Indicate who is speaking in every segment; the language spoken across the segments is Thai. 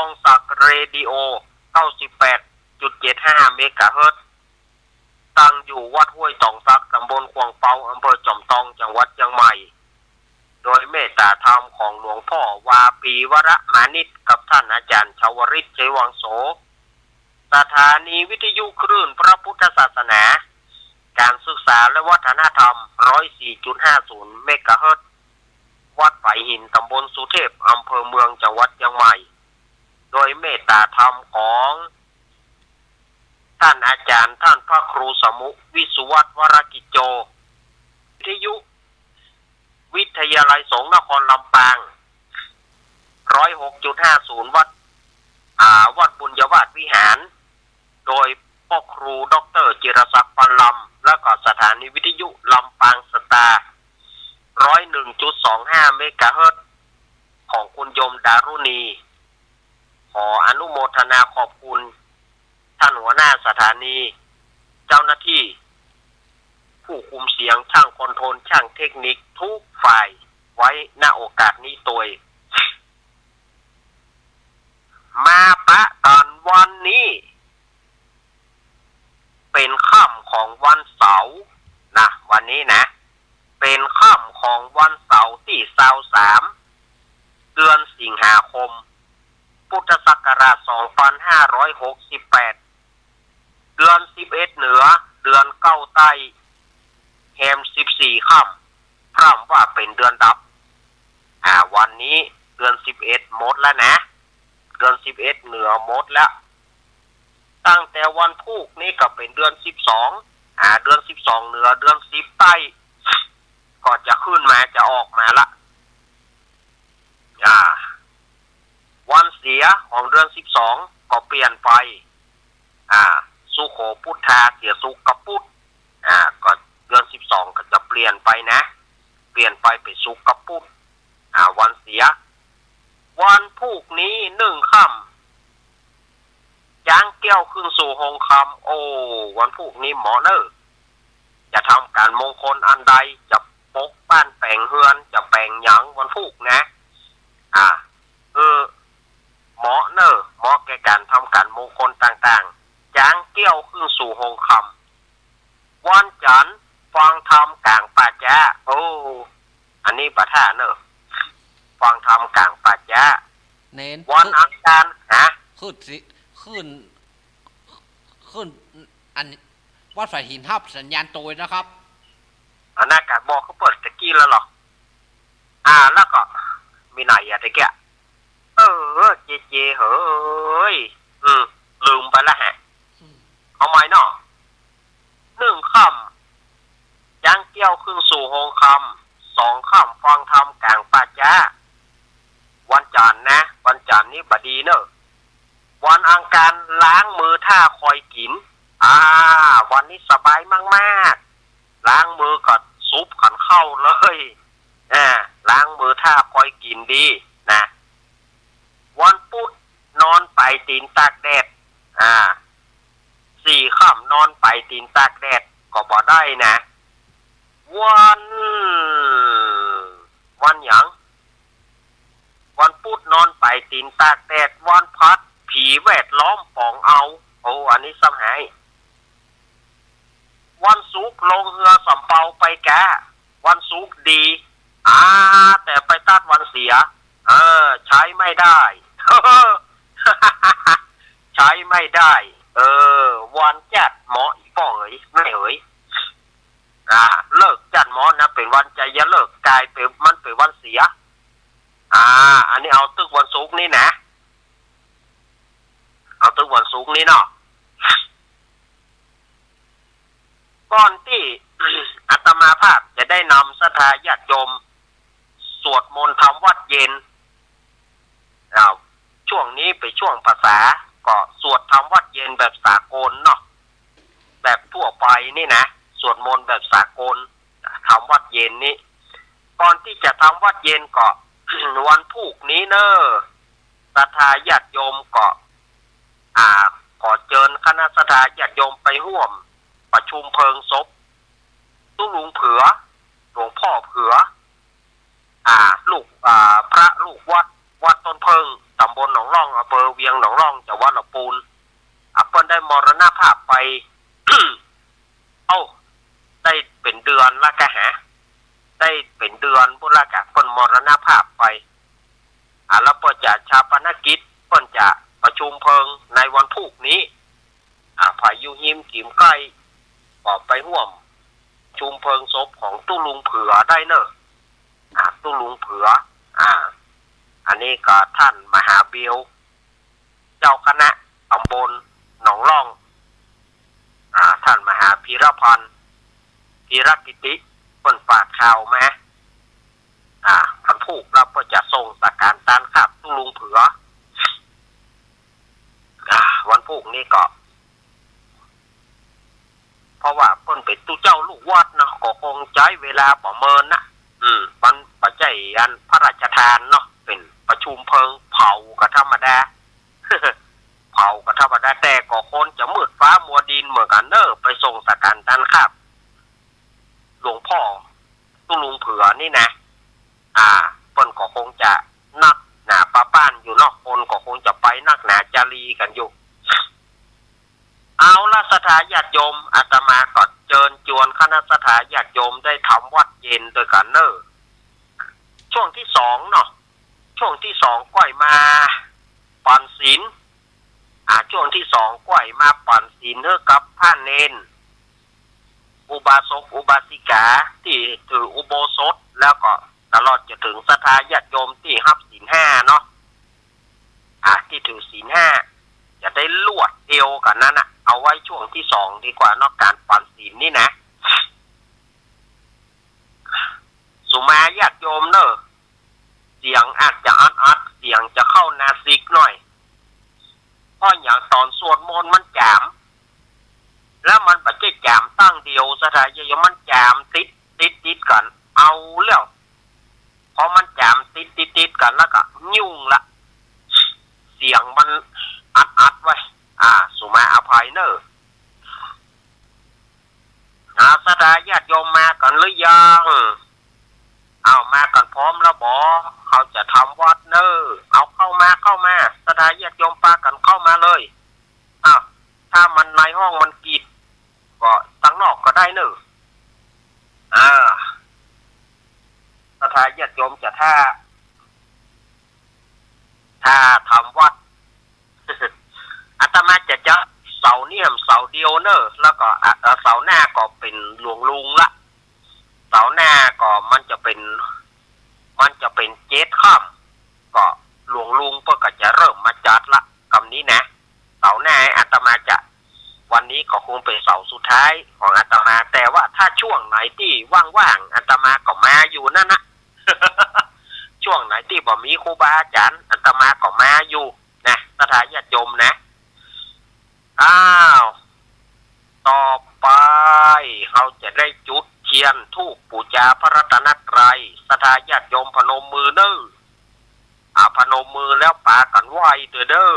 Speaker 1: องศักดิ์เรดิโอ 98.75 เมกะเฮิรตซ์ตั้งอยู่วัดห้วยตองซักตำบลควงเปาอำเภอจอมทองจังหวัดเชียงใหม่โดยเมตตาธรรมของหลวงพ่อวาปีวรมานิชกับท่านอาจารย์ชวริตเจวังโสสถานีวิทยุคลื่นพระพุทธศาสนาการศึกษาและวัฒนธรรม 104.50 เมกะเฮิรตซ์วัดไผ่หินตำบลสุเทพอำเภอเมืองจังหวัดเชียงใหม่โดยเมตตาธรรมของท่านอาจารย์ท่านพระครูสมุวิสุวัตวรกิจโจวิทยุวิทยาลัยสงฆ์นครลำปาง 106.50 วัดบุญยวาสวิหารโดยพ่อครูดร.จิรศักดิ์ปันลำและก็สถานีวิทยุลำปางสตาร์ 101.25 เมกะเฮิรตซ์ของคุณโยมดารุณีขออนุโมทนาขอบคุณท่านหัวหน้าสถานีเจ้าหน้าที่ผู้คุมเสียงช่างคอนโทรลช่างเทคนิคทุกฝ่ายไว้ณโอกาสนี้ตัวมาปะตอนวันนี้เป็นค่ำของวันเสาร์นะวันนี้นะเป็นค่ำของวันเสาร์ที่23เดือนสิงหาคมพุทธศักราช 2568 เดือน11เหนือเดือน9ใต้แฮม14ค่ำพร่ำว่าเป็นเดือนดับวันนี้เดือน11หมดแล้วนะเดือน11เหนือหมดแล้วตั้งแต่วันพุธนี้ก็เป็นเดือน12เดือน12เหนือเดือน10ใต้ก็จะขึ้นมาจะออกมาละวันเสียของเดือน12ก็เปลี่ยนไปสุโขพุทธาเสียสุกพุทธก็เดือน12ก็จะเปลี่ยนไปนะเปลี่ยนไปเป็นสุกพุทธวันเสียวันพุธนี้1ค่ำย่างเกี้ยวขึ้นสู่หงคำโอ้วันพุธนี้หมอเนอจะทำการมงคลอันใดจะปกบ้านแปลงเฮือนจะแปลงหยังวันพุธนะเหมาะเนอเหมาะแก่การทำการมงคลต่างๆย่างเกี้ยวขึ้นสู่หงคำวันจันทร์ฟังธรรมกลางป่าจ้าโอ้อันนี้ปะท่าเนอฟังธรรมกลางป่าจ้า
Speaker 2: เน้น
Speaker 1: วันอังคาร
Speaker 2: ขึ้นอันวัดฝ่ายหินทับสัญญาณโตยนะครับ
Speaker 1: หน้ากากบอกเขาเปิดตะกี้แล้วหรอแล้วก็มีไหนตะเกียเจเฮ้ยลืมไปละฮะเอาไหมเนาะ1ค่ำย่างเกี้ยวขึ้นสู่หงคำ2ค่ำฟังธรรมกลางป่าจ้าวันจันทร์นะวันจันทร์นี้บดีเนอะวันอังคารล้างมือท่าคอยกินวันนี้สบายมากๆล้างมือก่อนซุปขันเข้าเลยล้างมือท่าคอยกินดีนะวันพุธนอนไปตีนตากแดด4ค่ำนอนไปตีนตากแดดก็บ่ได้นะวันหยังวันพุธนอนไปตีนตากแดดวันพัดผีแวดล้อมปองเอาอันนี้ซ้ำหายวันศุกร์ลงเรือสำเภาไปแกวันศุกร์ดีแต่ไปตัดวันเสียใช้ไม่ได้ ใช้ไม่ได้วันจัดหมออีกป่อไม่เลิกจัดหมอนะเป็นวันใจอย่าเลิกกลายเป็นมันเป็นวันเสียอันนี้เอาตึกวันศุกร์นี่นะเอาตึกวันศุกร์นี่เนาะก่อนที่ อาตมาภาพจะได้นำศรัทธาญาติโยมสวดมนต์ทำวัดเย็นช่วงนี้ไปช่วงภาษาก็สวดทำวัดเย็นแบบสากลเนาะแบบทั่วไปนี่นะสวดมนต์แบบสากลทำวัดเย็นนี้ก่อนที่จะทำวัดเย็นก็ วันพุธนี้เนอะศรัทธาญาติโยมก็ขอเชิญคณะศรัทธาญาติโยมไปร่วมประชุมเพลิงศพตุ้งลุงเผือหลวงพ่อเผือลูกพระลูกวัดต้นเพิง ตำบลหนองร่องอำเภอเวียงหนองร่องจังหวัดลำพูนเปิ้นได้มรณภาพไป เอ้าได้เป็นเดือนละกะฮะได้เป็นเดือนบุละกะเปิ้นมรณภาพไปแล้วเปิ้นจะชาปนกิจเปิ้นจะประชุมเพลิงในวันพรุ่งนี้พายุหิมกิ่มใกล้ก็ไปร่วมชุมเพลิงศพของตู้ลุงเผือได้เนอะตู้ลุงเผืออันนี้ก็ท่านมหาเบียวเจ้าคณะตำบลหนองร่องท่านมหาพีรพันธ์พีรกิติเปิ้นฝากข่าวมาพันผูกเราก็จะส่งสักการตานขับตู้ลุงเผือวันพรุ่งนี้ก็เพราะว่าเปิ้นเป็นตู้เจ้าลูกวัดเนาะก็คงใช้เวลาประเมินนะมันปัจจัยอันพระราชทานเนาะเป็นประชุมเพลิงเผากับธรรมดา เผากับธรรมดาแต่ก็คนจะมืดฟ้ามัวดินเหมือนกันเนอะไปส่งสักการตานขับหลวงพ่อตู้ลุงเผือนี่นะเปิ้นก็คงจะนักหนาป้าป้านอยู่เนาะคนก็คงจะไปนักหนาจารีกันอยู่เอาละสถาญาติโยมอาตมาก็เชิญชวนคณะสถาญาติโยมได้ทำวัดเย็นโดยกันเนอะช่วงที่สองเนาะช่วงที่สองก้อยมาปั่นศีลช่วงที่สองก้อยมาปั่นศีลเท่ากับพระเนนอุบาสกอุบาสิกาที่ถืออุโบสถแล้วก็ตลอดจะถึงสถาญาติโยมที่ฮับศีลห้าเนาะที่ถือศีลห้าจะได้ลวดเอวกันนั้นเอาไว้ช่วงที่สองดีกว่านอกการปั่นศีลนี่นะสุมาญาติโยมเนอะเสียงอาจจะอัดเสียงจะเข้านาซิกหน่อยเพราะอย่างตอนสวดมนต์มันจามแล้วมันปัจจัยจามตั้งเดียวสถาญาติโยมมันจามติดกันเอาแล้วพอมันจามติดกันแล้วก็ยุ่งละเสียงมันอัดไว้สุมาอภัยเนอะสถาญาติโยมมากันหรือยังเอามากันพร้อมแล้วบอเขาจะทำวัดเนอะเอาเข้ามาสถาญาติโยมปากันเข้ามาเลยถ้ามันในห้องมันกีดก็ตั้งนอกก็ได้เนอะสถาญาติโยมจะถ้าทำวัด อาตมาจะเสาเนี่ยมเสาเดียวเนอะแล้วก็เสาหน้าก็เป็นหลวงลุงละเสาหน้าก็มันจะเป็นเจ็ดค่ำก็หลวงลุงก็จะเริ่มมาจัดละคำนี้นะเสาหน้าอาตมาจะวันนี้ก็คงเป็นเสาสุดท้ายของอาตมาแต่ว่าถ้าช่วงไหนที่ว่างๆอาตมาก็มาอยู่นั่นนะ ช่วงไหนที่บ่มีครูบาอาจารย์อาตมาก็มาอยู่นะสถาญาติโยมนะต่อไปเราจะได้จุดเทียนธูปบูชาพระรัตนตรัยสถาญาติโยมพนมมือเด้อพนมมือแล้วปากันไหวเด้อ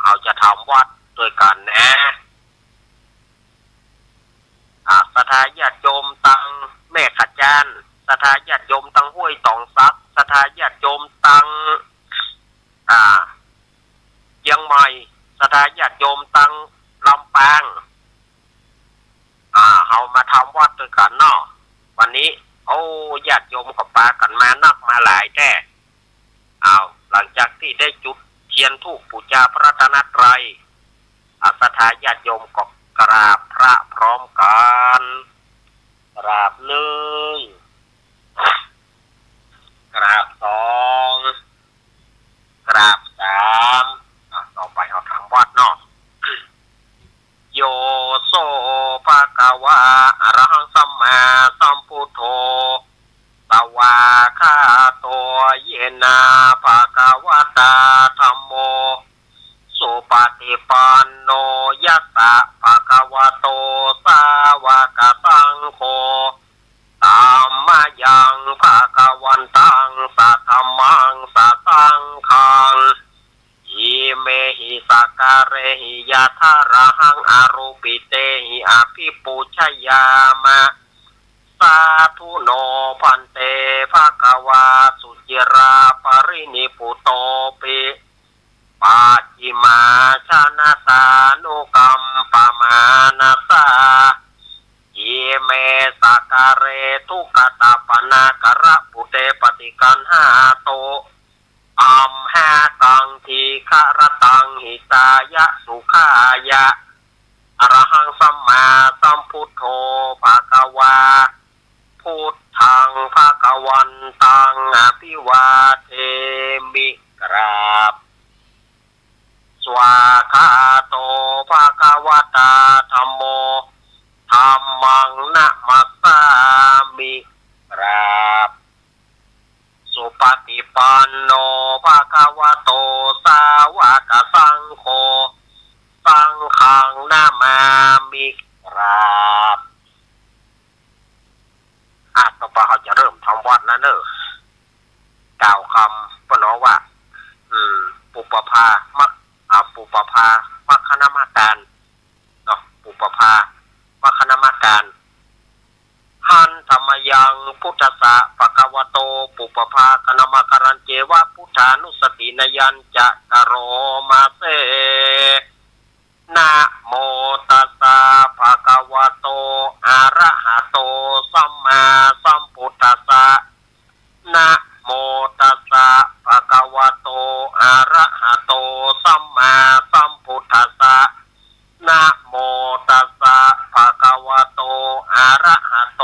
Speaker 1: เราจะทำวัดด้วยกันนะสถาญาติโยมตังแม่ขจานสถาญาติโยมตังห้วยตองซักสถาญาติโยมตังเชียงใหม่สถาญาติโยมตังลำปางเอามาทำวัดด้วยกันเนาะวันนี้ญาติโยมก็ปากันมานักมาหลายแท้หลังจากที่ได้จุดเทียนธูปบูชาพระรัตนตรัยสถาญาติโยมก็กราบพระพร้อมกันกราบหนึ่งกราบสองกราบสามต่อไปเราทำวัดเนาะโยโสภะคะวะอะระหังสัมมาสัมพุทโธสวาคาโตเยนะภะคะวะตาธัมโมสุปฏิปันโนยัสสะภะคะวะโตสาวกสังโฆธัมมายังภะคะวันตังสัทธัมมังสัทธังฆังอิเมหิสักการเรหิยะทาระหังอารูปิเตหิอภิปูชยามะสาธุโนพันเตภะคะวะสุจิร ปุโตปิปาจิมาชนะตานุกรรมปมานาสาเยเมสะการเรทุกตาปนากระปุเตปฏิกันหาโตอัมหาตังทีฆรตังหิตายะสุขายะอรหังสัมมาสัมพุทโธภะคะวาพุทธังภะคะวันตังอภิวาเทมิกราบสวาคาโตภะคะวะตาธัมโมธัมมังนะมัสสามิกราบสุปฏิปันโนภะคะวะโตสาวกสังโฆสังฆังนามามิกราบต่อไปเขาจะเริ่มทำวัดแล้วเนอะกล่าวคำปนว่าปุปภามักปุปภามัคคณมาการเนาะปุปภามัคคณมาการหันธรรมยังพุทธะปะคะวะโตปุปภาคณมาการันเจวะพุทธานุสตินยัญจะกะโรมาเสนะโมตัสสะภะคะวะโตอะระหะโตสัมมาสัมพุทธัสสะนะโมตัสสะภะคะวะโตอะระหะโตสัมมาสัมพุทธัสสะนะโมตัสสะภะคะวะโตอะระหะโต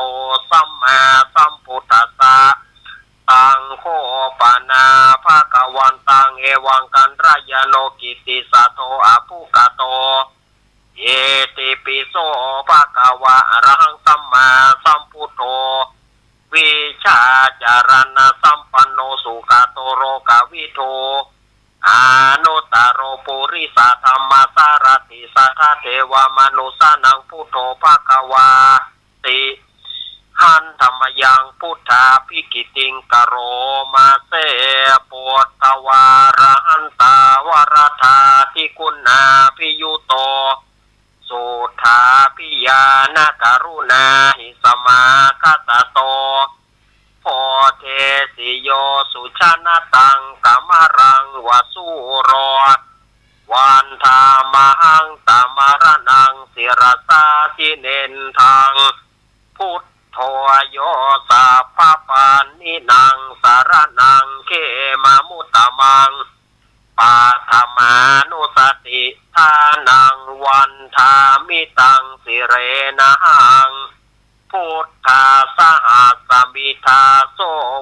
Speaker 1: สัมมาสัมพุทธัสสะตังโฆปนาภะคะวันตังเอวังกันรายโนกิติสัทโธอะภุกโตเยติปิโสภะคะวะอะระหังสัมมาสัมพุทโธวิชาจารณะสัมปันโนสุขโตโรกวิโทอานุตตโรปุริสธรรมสารติสัทธเทวมนุสานังพุทโธภะคะวาติหันธรรมยังพุทธาภิกิติงกโรมาเสปุตตวารหันตาวรธาทิคุณาภิยุโตสุธาภิญาณกรุณาหิสมาคตโตโพเทสิโยสุชนะตังกัมรังวสุโรวันธามหังตามรนังศิรสาทิเนนทังพุทโธโยสัพพปานินังสารนังเขมามุตตมังปัฏมานุสติทานังวันธามิตังสิเรนะหังพุทธาสหัสมิทาโส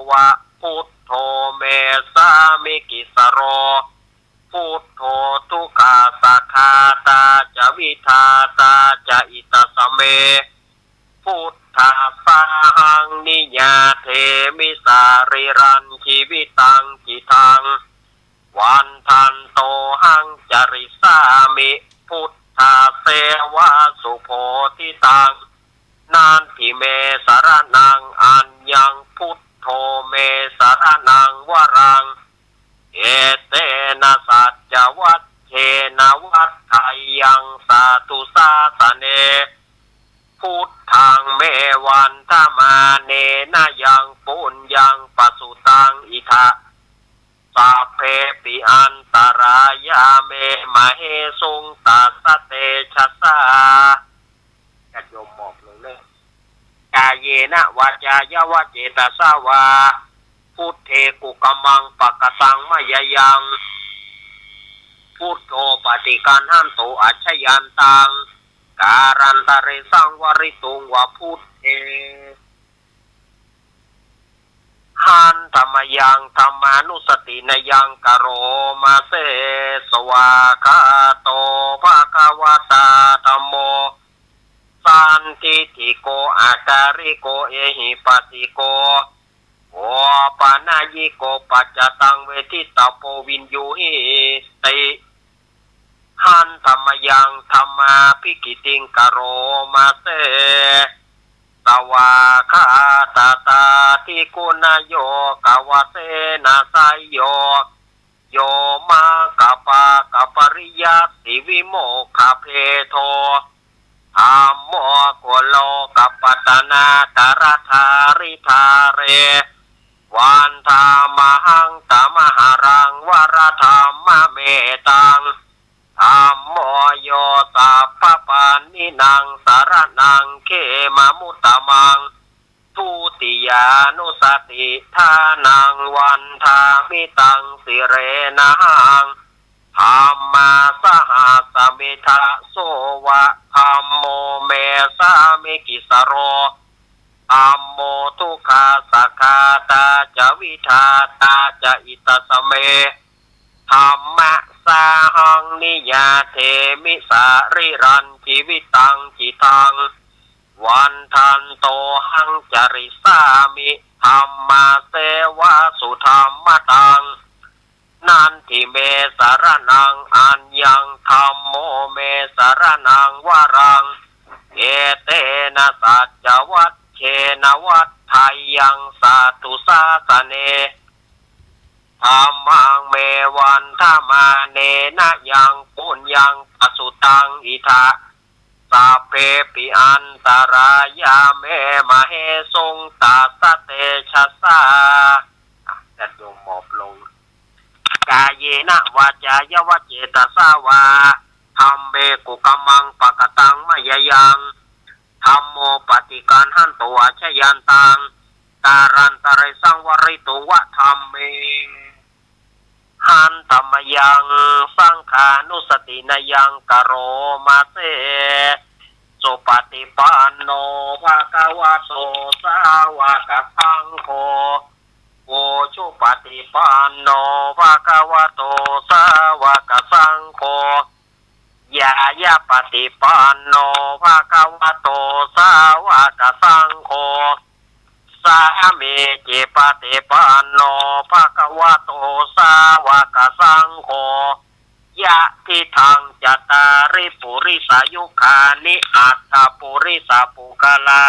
Speaker 1: วะพุทโธเมสามิกิสโรพุทโธทุกขาสัคาตาจะวิทาตาจะอิตสเมพุทธาสหังนิยาเทมิสาริรันชีวิตังจิตังวันทันโตหังจริสามิพุทธาเสวะสุโพธิตังนานทิเมสารนังอัญญังพุทโธเมสารนังวรังเอเตนะสัจจวัตเทนะวัฏไทยังสาธุสาสเนพุทธังเมวันธมาเนนะยังปุญญังปสุตังอิทะสัพเพปิอันตรายาเมมะเฮสุงตัสสะเตชะสาญาติโยมบอกเลยกายเยนะวาจายาวะเจตสาวาพุทเทกุกมังปะกตังมะยะยังพุทโธปฏิกันหันโตอัจฉยันตังการันตะเรสังวริตุงวะพุทเทหันธรรมยังธรรมานุสตินยังกโรมาเสสวาคาโตภะคะวะตาธัมโมสันทิติโกอาการิโกเอหิปัสสิโกโอปานายิโกปัจจตังเวทิตาโพวินยูหิติหันธรรมยังธรรมาภิกิติงกโรมาเสสวาคาตาตาทิกุณโยกวเสนาไสโยโยมากปะกปริยัติวิโมกขเพโทธัมโมโกโลกัปปัตนาตารธาริธาเรวันธามหังตมหารัง มิตังสิเรนังธรรมาสหัสมิทะโสวะธัมโมเมสามิกิสโรธัมโมทุกขาสักขาตาจะวิทาตาจะอิตสเมธัมมะสาหังนิยาเทมิสาริรันชีวิตังจิตังวันทันโตหังจริสามิธัมมาเสวะสุธัมมตังนันทิเมสารนังอัญญังธัมโมเมสารนังวรังเอเตนะสัจจวัตเชนะวัฏไทยังสาตุสาสเนธัมมังเมวันธามาเนนะยังปุญญังปสุตังอิทะสัพเพปิอันตรายาเมมเหสงตาสเตชะสาจะโยมหมอบลงกายเยนะวาจายวเจตสาวาธัมเมกุกัมมังปะกตังมะยยังธัมโมปฏิการหันตัวชยันตังตารันตะเรสังวริตุวะธัมเมหันธรรมยังสังขานุสตินยังกโรมาเสสุปฏิปันโนภะคะวะโตสาวกสังโฆโอชุปฏิปันโนภะคะวะโตสาวกสังโฆยายาปฏิปันโนภะคะวะโตสาวกสังโฆสามีจิปฏิปันโนภะคะวะโตสาวกสังโฆยะทิทังจตาริปุริสายุคานิอัตถปุริสปุกลา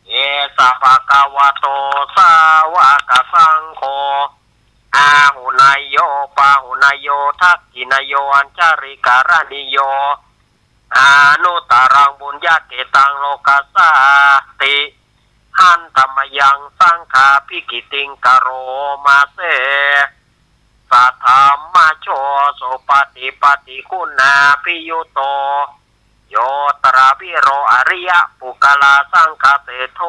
Speaker 1: เอสะภะคะวะโตสาวกสังโฆอาหุนายโยปาหุนายโยทักขินายโยอัญจาริการณิโยอนุตตรังบุญญาเกตังโลกัสสาติหันธรรมยังสังฆาภิกิติงกโรมาเสสัทธรรมโชโสปฏิปฏิคุณาภิยุโตโยตระวิโรอริยปุกลาสังฆเสโท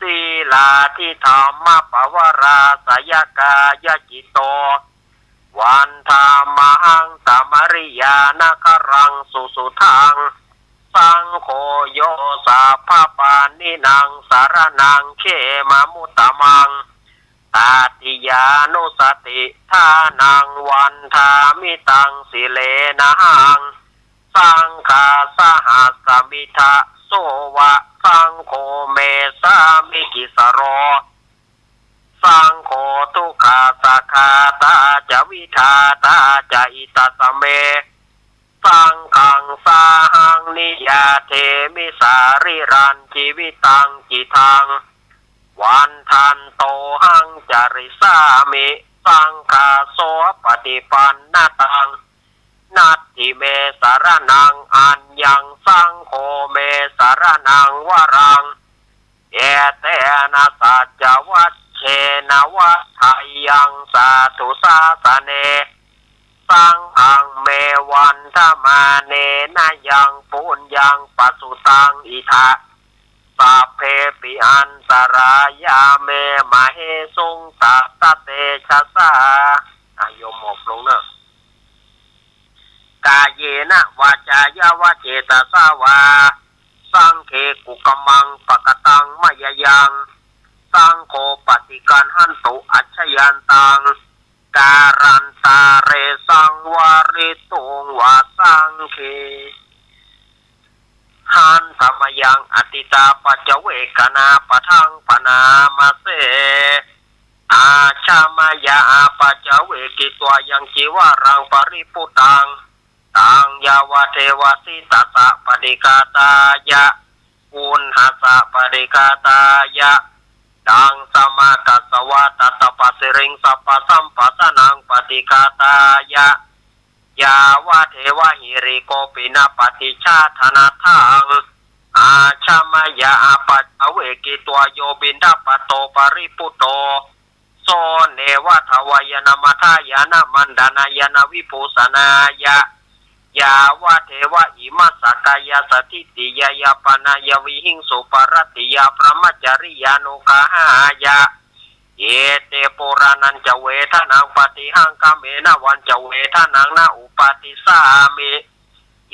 Speaker 1: ศีลาทิธรรมปวราสยกายจิตโตวันธามังตมริยานครังสุสุทังสังโฆโยสัพพปานินังสารนังเขมมุตตมังตาติยานุสติทานังวันธามิตังสิเลนะหังสังฆาสหัสมิทะโสวะสังโฆเมสามิกิสโรสังโฆทุกขาสักขาตาจะวิทาตาจะอิตสเมสังฆังสาหังนิยาเทมิสาริรันชีวิตังจิตังวันทันโตหังจริสามิสังฆาโสปฏิปันนตังนัตถิเมสารนังอัญญังสังโฆเมสารนังวรังเอเตนะสัจจวัตเชนะวัฏไทยังสาธุสาสเนสังฆังเมวันธมาเนนะยังปุญญังปสุตังอิทะสัพเพปิอันตรายาเมมเหสงตาสเตชะสาอาโยมหมอบลงเนอะกายเยนะวาจายวเจตสาวาสังเคกุกมังปะกตังมะยยังสังโฆปฏิการหันตุอัจฉยันตังการันตาเรสังวาริตุงวาสังเคหันธรรมยังอติตาปัจเวกนาปะทังปนามาเสอาชามายาปัจเวกิตัวยังจีวารังปริปุตังตังยาวเทวสิตตะปฏิกาตายะอุณหสะปฏิกาตายะดังสมากัสสวะตตปสิริงสัพพสัมปัสนังปฏิกาตายะยาวเทวหิริโกปินะปฏิชาธนาทังอาชามายาปัจเวกิตัวโยบินดาปโตปริปุโตโซเนวทวายนามัทายานามันดานายนาวิภูสนายะยาวะเทวะอิมัสสกายสถิติยายาปนายวิหิงสุปรติยาพระมัจจริยานุกหายะ เยเตปุรานันจะเวทนังปฏิหังกาเมนะวันจะเวทนังนะอุปาติสามิ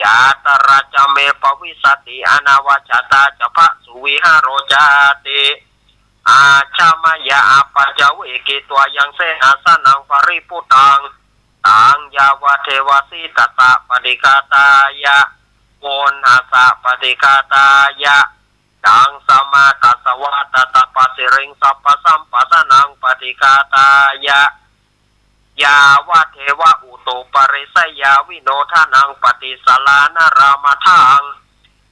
Speaker 1: ยาตระจะเมปวิสติอนาวจตาจะพะสุวิหารจาติอาชามายาปัจเวกิตัวยังเสนาสนังปริปุตังตังยาวเทวสิตตะปฏิกาตายะโกนหาสะปฏิกาตายะดังสมาตัสวะตตปสิริงสัพพสัมปัสนังปฏิกาตายะยาวะเทวะอุตุปริสยาวิโนทานังปฏิสลานารามทัง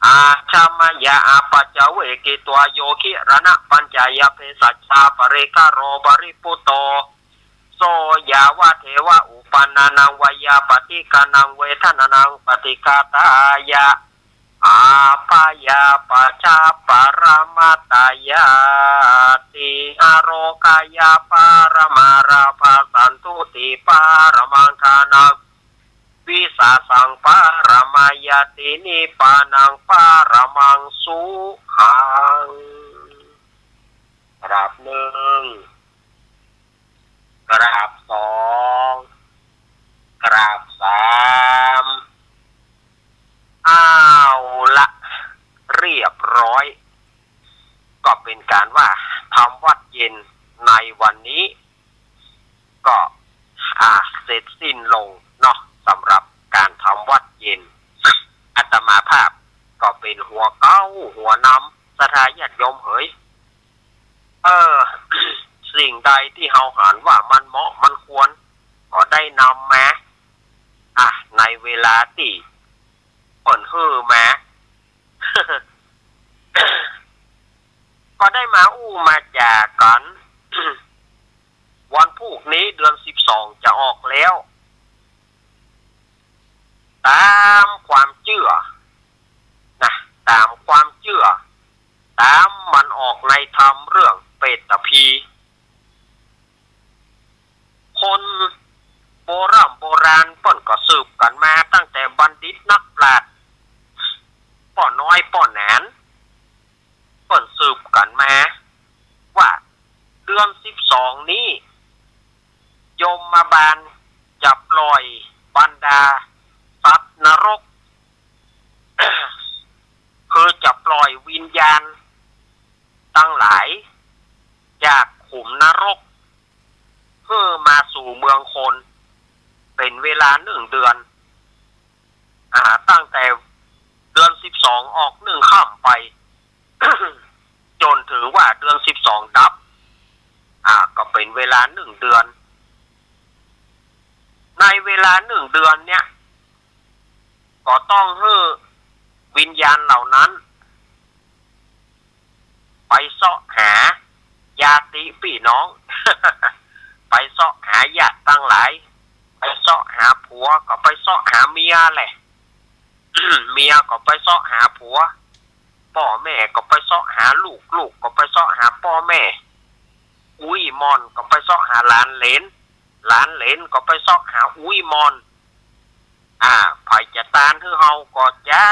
Speaker 1: อาชามายาปัจเวกิตัวโยคิรณะปัญจายเพสัชชาปริคโรบริปุโตโสยาวะเทวะอุปนานังวยาปฏิกานังเวทนานังปฏิกาตายะอาปายาปัจจาปรมาตายาติอโรกายาปารมาราภาสันตุติปารมังทานังวิสาสังปารมายตินิปานังปารมังสุขังกราบหนึ่งกราบสองกราบสามอ้าวละเรียบร้อยก็เป็นการว่าทำวัดเย็นในวันนี้ก็เสร็จสิ้นลงเนาะสำหรับการทำวัดเย็นอาตมาภาพก็เป็นหัวเก้าหัวนำสถาญาติโยมเฮ้ยสิ่งใดที่เฮาหานว่ามันเหมาะมันควรก็ได้นำมาในเวลาที่เปิ่นฮื้อมา ก็ได้มามาจากกัน วันพรุ่งนี้เดือน12จะออกแล้วตามความเชื่อนะตามความเชื่อตามมันออกในธรรมเรื่องเปตภีคนโบราณเปิ้นก็สืบกันมาตั้งแต่บัณฑิตนักปราชญ์ป้อน้อยป้อแหนนเปิ้นสืบกันมาว่าเดือน12นี้ยมบาลจะปล่อยบรรดาสัตว์นรก คือจะปล่อยวิญญาณตั้งหลายจากขุมนรกเพื่อมาสู่เมืองคนเป็นเวลา1 เดือนตั้งแต่เดือน12ออก1 ค่ำไป จนถึงว่าเดือน12ดับก็เป็นเวลา1 เดือนในเวลา1 เดือนเนี่ยก็ต้องให้วิญญาณเหล่านั้นไปเสาะหาญาติพี่น้อง ไปเสาะหาญาติตั้งหลายไปเสาะหาผัวก็ไปเสาะหาเมียแหละ เมียก็ไปเสาะหาผัวพ่อแม่ก็ไปเสาะหาลูกก็ไปเสาะหาพ่อแม่อุ้ยมอนก็ไปเสาะหาหลานเหลนก็ไปเสาะหาอุ้ยมอนไผจะตานคือเฮาก็จ้า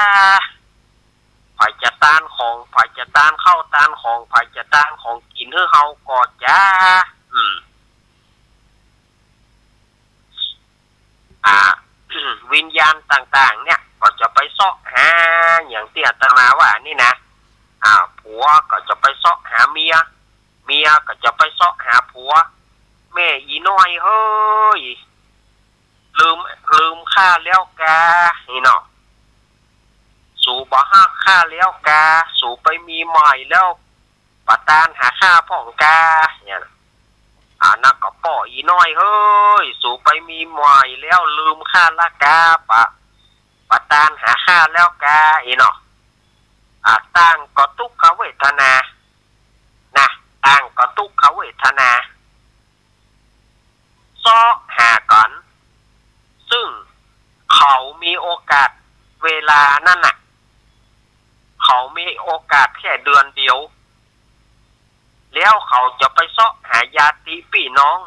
Speaker 1: ไผจะตานของไผจะตานเข้าตานของไผจะตานของกินคือเฮาก็จ้าวิญญาณต่างๆเนี่ยก็จะไปเสาะหาอย่างที่อาตมาว่านี่นะผัวก็จะไปเสาะหาเมียก็จะไปเสาะหาผัวแม่อีน้อยเฮ้ยลืมค่าแล้วกานี่เนาะสู่บ่ฮักค่าแล้วกาสู่ไปมีใหม่แล้วปะตานหาค่าพ่องกาเนี่ยนักก็ป่ออีน้อยเฮ้ยสู่ไปมีใหม่แล้วลืมค่าละกาปะตานหาค่าแล้วกาอีเนาะตั้งก็ทุกขเวทนานะตั้งก็ทุกขเวทนาซ้อหาก่อนซึ่งเขามีโอกาสเวลานั่นน่ะเขามีโอกาสแค่เดือนเดียวแล้วเขาจะไปเสาะหาญาติพี่น้อง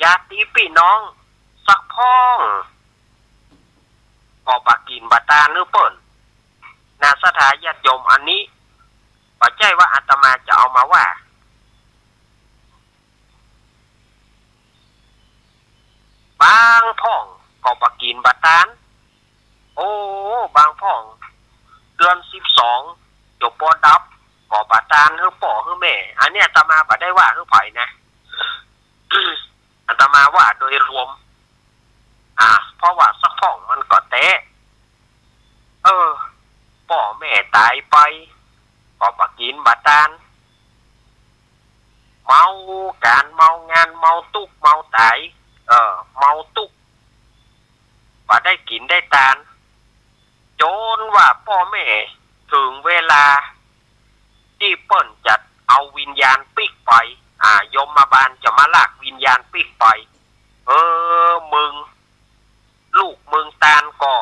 Speaker 1: ญาติพี่น้องสักพ้องก็บากินบาตาเนื้อเปิ่นนาสถาญาติโยมอันนี้ปัจจ ช่ว่าอาตมาจะเอามาว่าบางพ่องก็บกินบาตานโอ้บางพ่องเดือน12จบปอดับก็บาตานฮื้อป่อฮื้อแม่อันเนี้ยอาตมาบ่ได้ว่าฮื้อไผนะ อาตมาว่าโดยรวมเพราะว่าสักพ่องมันก็แตะป่อแม่ตายไปก็บกินบาตานเมาการเมางานเมาตุกเมาตายเมาตุกบ่ได้กินได้ตานจนว่าพ่อแม่ถึงเวลาที่เปิ้นจะเอาวิญญาณปิกไปยมมาบาลจะมาลากวิญญาณปิกไปมึงลูกมึงตานก็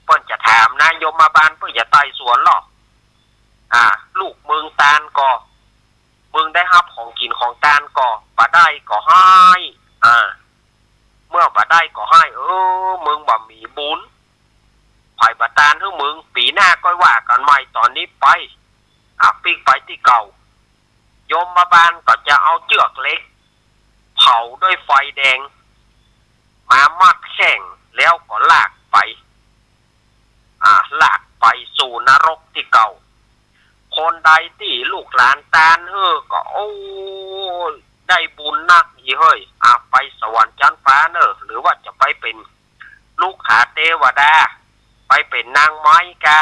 Speaker 1: เปิ้นจะถามนะยมมาบาลเปิ้นจะไต่สวนหรอกลูกมึงตานก็มึงได้รับของกินของตานก็บ่ได้ก็ให้เมื่อบ่ได้ก็ให้มึงบ่มีบุญไผบ่ตานให้มึงปีหน้าก็ว่ากันใหม่ตอนนี้ไปปิกไปที่เก่าโยมมาบานก็จะเอาเชือกเล็กเผาด้วยไฟแดงมามัดแข่งแล้วก็ลากไปลากไปสู่นรกที่เก่าคนใดที่ลูกหลานตานก็ได้บุญนักอีเฮ้ยไปสวรรค์ชั้นฟ้าเนอะหรือว่าจะไปเป็นลูกหาเทวดาไปเป็นนางไม้กะ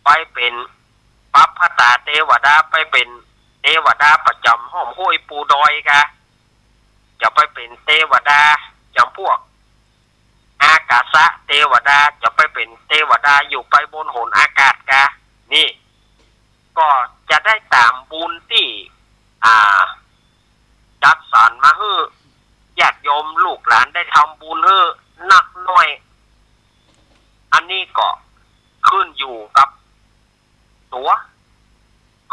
Speaker 1: ไปเป็นปัปพตาเทวดาไปเป็นเทวดาประจำห้อมห้วยปูดอยกะจะไปเป็นเทวดาจำพวกอากาศะเทวดาจะไปเป็นเทวดาอยู่ไปบนหนอากาศกะนี่ก็จะได้ตามบุญที่จัดสรรมาให้ญาติโยมลูกหลานได้ทำบุญให้นักน้อยอันนี้ก็ขึ้นอยู่กับตัว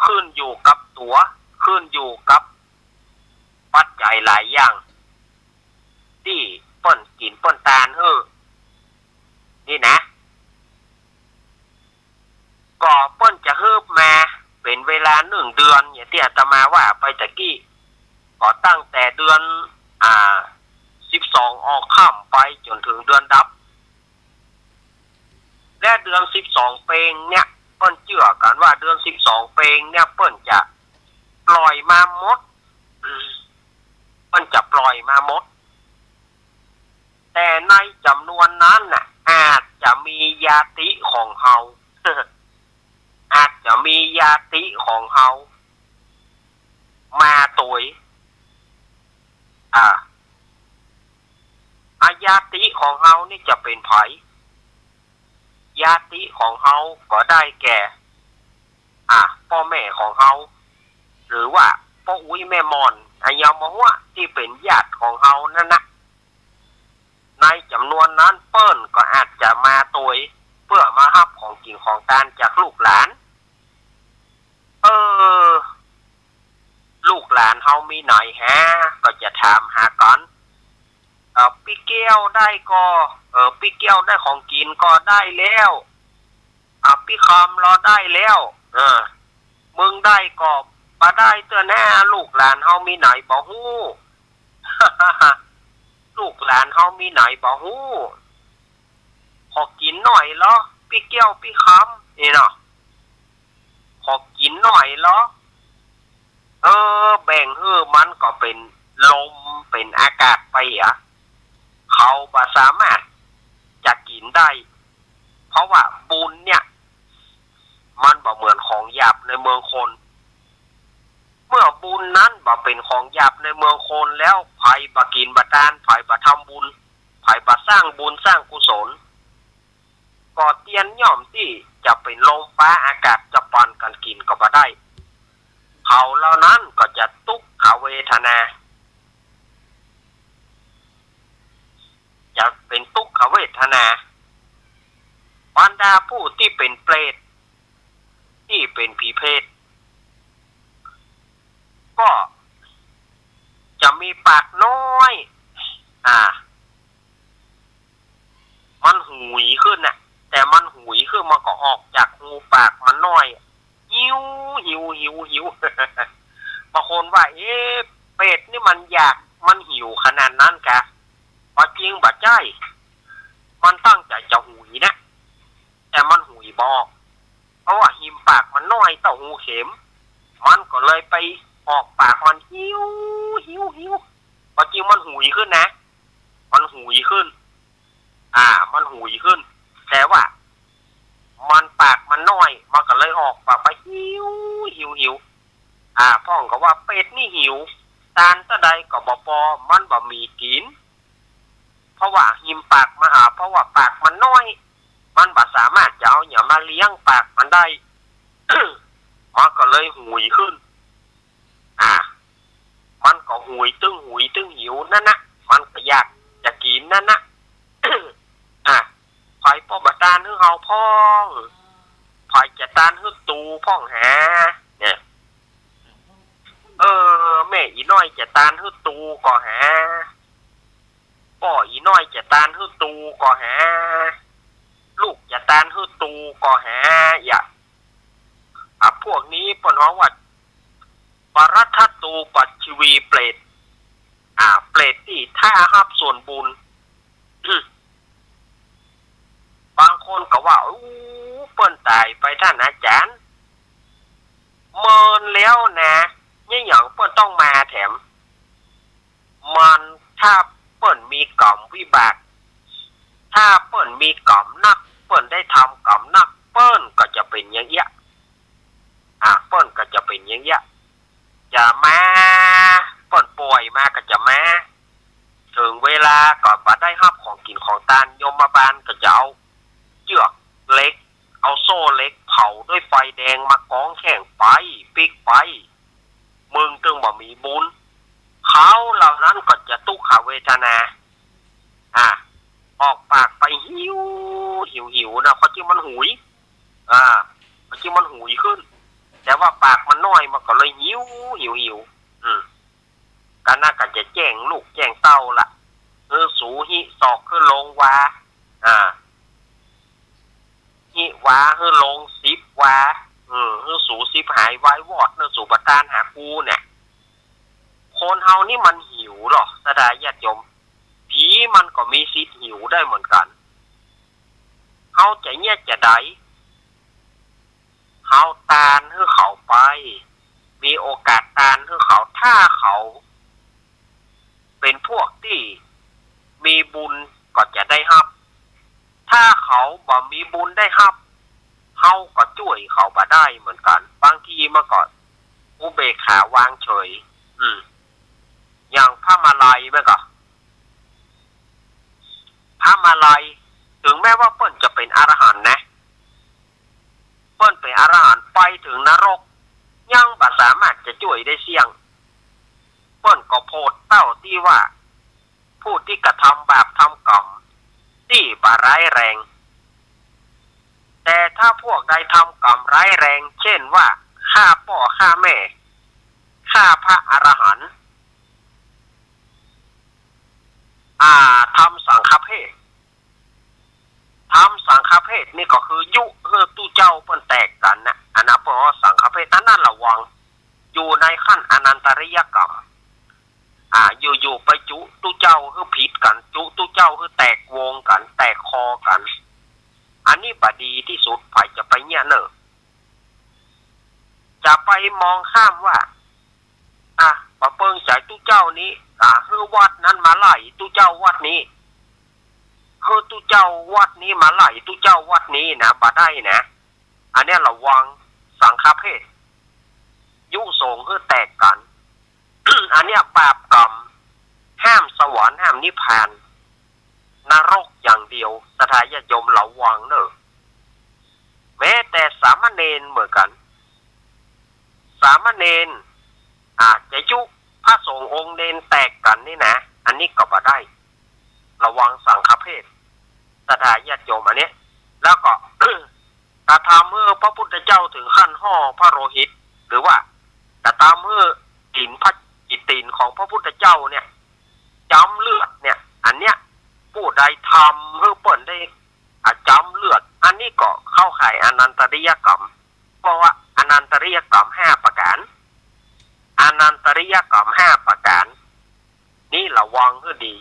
Speaker 1: ขึ้นอยู่กับตัวขึ้นอยู่กับปัจจัยหลายอย่างที่เปิ้นกินเปิ้นตานนี่นะก็เปิ้นจะฮืบมาเป็นเวลา1 เดือนอย่างที่อาตมาว่าไปตะกี้ก็ตั้งแต่เดือน12ออกค่ำไปจนถึงเดือนดับและเดือน12เปงเนี่ยเปิ้นเชื่อกันว่าเดือน12เปงเนี่ยเปิ้นจะปล่อยมาหมดเปิ้นจะปล่อยมาหมดแต่ในจำนวนนั้นน่ะอาจจะมีญาติของเฮา อาจจะมีญาติของเฮามาตุยญาติของเฮานี่จะเป็นไผญาติของเฮาก็ได้แก่พ่อแม่ของเฮาหรือว่าพ่ออุ้ยแม่มอนยามหัวที่เป็นญาติของเฮานั่นนะในจำนวนนั้นเปิ้นก็อาจจะมาตุยเพื่อมารับของกินของทานจากลูกหลานลูกหลานเฮามีหน่อยฮะก็จะถามหาก่อนพี่แก้วได้ก็พี่แก้วได้ของกินก็ได้แล้วพี่คำเราได้แล้วมึงได้ก็บ่ได้เตื้อแน่ลูกหลานเฮามีไหนบ่ฮู้ ลูกหลานเฮามีไหนบ่ฮู้ขอกินหน่อยเหรอพี่แก้วพี่คำนี่เนาะขอกินหน่อยเหรอแบ่งมันก็เป็นลมเป็นอากาศไปเขาบ่สามารถจะกินได้เพราะว่าบุญเนี่ยมันบ่เหมือนของหยาบในเมืองคนเมื่อบุญนั้นบ่เป็นของหยาบในเมืองคนแล้วไผบ่กินบ่ทานไผบ่ทำบุญไผบ่สร้างบุญสร้างกุศลก็เตียนย่อมที่จะเป็นลมฟ้าอากาศจะปั่นกันกินก็บ่ได้เขาเหล่านั้นก็จะทุกขเวทนาจะเป็นทุกขเวทนาบรรดาผู้ที่เป็นเปรตที่เป็นผีเพศก็จะมีปากน้อยมันหุยขึ้นน่ะแต่มันหุยขึ้นมันก็ออกจากหูปากมันน้อยยิ้ว หิว บางคนว่าเป็ดนี่มันอยากมันหิวขนาดนั้นกะพอจริงบัดใจมันตั้งใจจะหุยนะแต่มันหุยบอกเพราะว่าหิมปากมันน้อยเต้าหูเข็มมันก็เลยไปออกปากมันหิวพอจริงมันหุยขึ้นนะมันหุยขึ้นมันหุยขึ้นแต่ว่ามันปากมันน้อยมันก็เลยออกปากไปหิวพ่องก็ว่าเป็ดนี่หิวตาลตะใดก็บ่พอมันบ่มีกินเพราะว่าหิมปากมาเพราะว่าปากมันน้อยมันบ่สามารถจะเอาอย่างมาเลี้ยงปากมันได้ มันก็เลยหุยขึ้นมันก็หุยตึ้งหิวนั่นนะมันก็อยากจะกินนั่นนะคอยป้อบัตานให้เฮาพ่องคอยจะตานให้ตูพ่องหาเนี่ยแม่อีน้อยจะตานให้ตูก็หาป่ออีน้อยจะตานให้ตูก็หาลูกจะตานให้ตูก็หาอย่าพวกนี้ปนว่าปรัตถตูปัจฉิวีเปรตเปรตที่ถ้าหับส่วนบุญบางคนก็ว่าเปิ้นตายไปท่านอาจารย์เมินแล้วนะนี่อย่างเปิ้นต้องมาแถมมันถ้าเปิ้นมีกรรมวิบากถ้าเปิ้นมีกรรมนักเปิ้นได้ทำกรรมนักเปิ้นก็จะเป็นอย่างเงี้ยเปิ้นก็จะเป็นอย่างเงี้ยจะมาเปิ้นป่วยมาก็จะมาถึงเวลาก็บ่ได้รับของกินของทานยมบาลก็จะเอาเชือกเล็กเอาโซ่เล็กเผาด้วยไฟแดงมากองแข่งไฟปิกไฟมึงตึงบ่มีบุญเขาเหล่านั้นก็จะทุกขเวทนาออกปากไปหิวนะเพราะที่มันหุยเพราะที่มันหุยขึ้นแต่ว่าปากมันน้อยมันก็เลยหิวกันน่าก็จะแจ้งลูกแจ้งเต้าล่ะสูหิศอกขึ้นลงวาหิวาขึ้นลง10วาสู10หายไว้วอดสูประทานหากูเนี่ยคนเฮานี่มันหิวหรอสดาญาติโยมผีมันก็มีสิทธิ์หิวได้เหมือนกันเฮาจะเนี่ยจะได้เฮาตานให้เขาไปมีโอกาสตานให้เขาถ้าเขาเป็นพวกที่มีบุญก็จะได้รับถ้าเขาบ่มีบุญได้รับเฮาก็ช่วยเขาบ่ได้เหมือนกันบางทีมาก่อนอุเบกขาวางเฉยอย่างพระมาลัยมั้ยก็พระมาลัยถึงแม้ว่าเปิ้นจะเป็นอรหันต์นะเปิ้นเป็นอรหันต์ไปถึงนรกยังบ่สามารถจะช่วยได้เสี่ยงเปิ้นก็โพดเต้าที่ว่าผู้ที่กระทำบาปทำกรรมที่บ่ร้ายแรงแต่ถ้าพวกใดทำกรรมร้ายแรงเช่นว่าฆ่าพ่อฆ่าแม่ฆ่าพระอรหันต์ทำสังฆเพศนี่ก็คือยุตู้เจ้าเปิ้นแตกกันนะอันนั้นเพราะสังฆเพศอันนั้นระวังอยู่ในขั้นอนันตริยกรรมอยู่ไปจุตู้เจ้าคือผิดกันจุตู้เจ้าคือแตกวงกันแตกคอกันอันนี้บดีที่สุดไผจะไปเนี่ยเนอะจะไปมองข้ามว่าปะเปิงใจตู้เจ้านี้คือวัดนั้นมาไล่ตู้เจ้าวัดนี้คือตู้เจ้าวัดนี้มาไล่ตู้เจ้าวัดนี้นะบ่ได้นะอันนี้ระวังสังฆเพศยุสงคือแตกกัน อันนี้บาปกรรมห้ามสวรรค์ห้ามนิพพานนรกอย่างเดียวสถายโยมระวังเนอะแม้แต่สามเณรเหมือนกันสามเณรจะยุพระสงฆ์องค์เณรแตกกันนี่นะอันนี้ก็บ่ได้ระวังสังฆเพศสถายโยมอันนี้แล้วก็ กระทำเมื่อพระพุทธเจ้าถึงขั้นห่อพระโลหิตหรือว่ากระทำเมื่อตีนพระจิตตีนของพระพุทธเจ้าเนี่ยจำเลือดเนี่ยอันเนี้ยผู้ใดทำเพื่อเปิ่นได้จำเลือดอันนี้ก็เข้าข่ายอนันตริยกรรมเพราะว่าอนันตริ ริยกรรม5ประการอนันตริยกรรม5ประการนี่ระวังให้ดี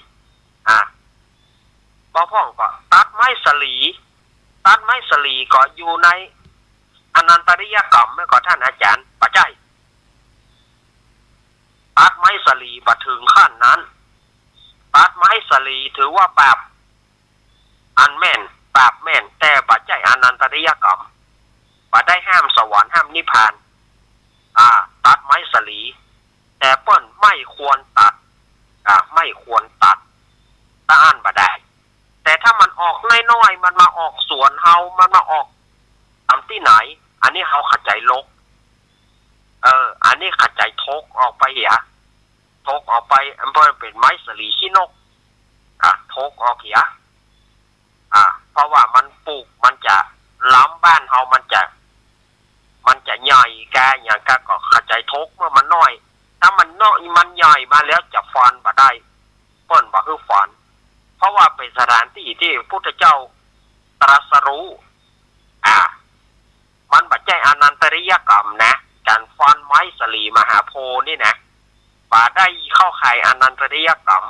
Speaker 1: บ่พ่องก็ตัดไม้สลีก็อยู่ในอนันตริยกรรมแม่ก็ท่านอาจารย์ปัจจัยตัดไม้สลีบ่ถึงขั้นนั้นตัดไม้สลีถือว่าบาปอันแม่นบาปแม่นแต่ปัจจัยอนันตริยกรรมบ่ได้ห้ามสวรรค์ห้ามนิพพานตัดไม้สลีแต่เปิ้นไม่ควรตัดไม่ควรตัดตาอ่านบ่ได้แต่ถ้ามันออกน้อยๆมันมาออกสวนเฮามันมาออกตามที่ไหนอันนี้เฮาเข้าใจลกอันนี้เข้าใจทกออกไปเหียทกออกไปอำเภอเป็นไม้สลีขี้นกทกออกเหียเพราะว่ามันปลูกมันจะล้ำบ้านเฮามันจะใหญ่แกอย่างก็เข้าใจทกเมื่อมันน้อยถ้ามันน้อยมันใหญ่มาแล้วจะฟันบ่ได้เปิ้นบ่คือฟันเพราะว่าเป็นสถานที่ที่พุทธเจ้าตรัสรู้มันบ่ใช่อนันตริยกรรมนะการฟันไม้สลีมหาโพธิ์นี่นะบ่ได้เข้าข่ายอนันตริยกรรม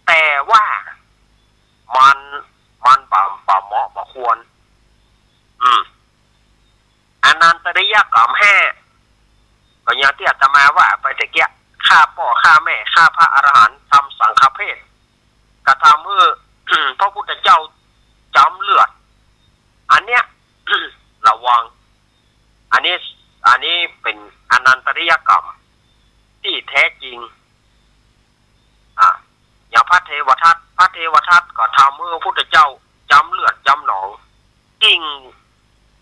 Speaker 1: แต่ว่ามันบ่เหมาะบ่ควรอนันตริยกรรม5ก็อย่างที่อาตมาว่าไปตะเกียฆ่าพ่อฆ่าแม่ฆ่าพระอรหันต์ทำสังฆเพศกระทำให้พระพุทธเจ้าจำเลือดอันเนี้ย ระวังอันนี้เป็นอนันตริยกรรมที่แท้จริงอย่างพระเทวทัตก็ทำให้พระพุทธเจ้าจำเลือดจำหนองกิ้ง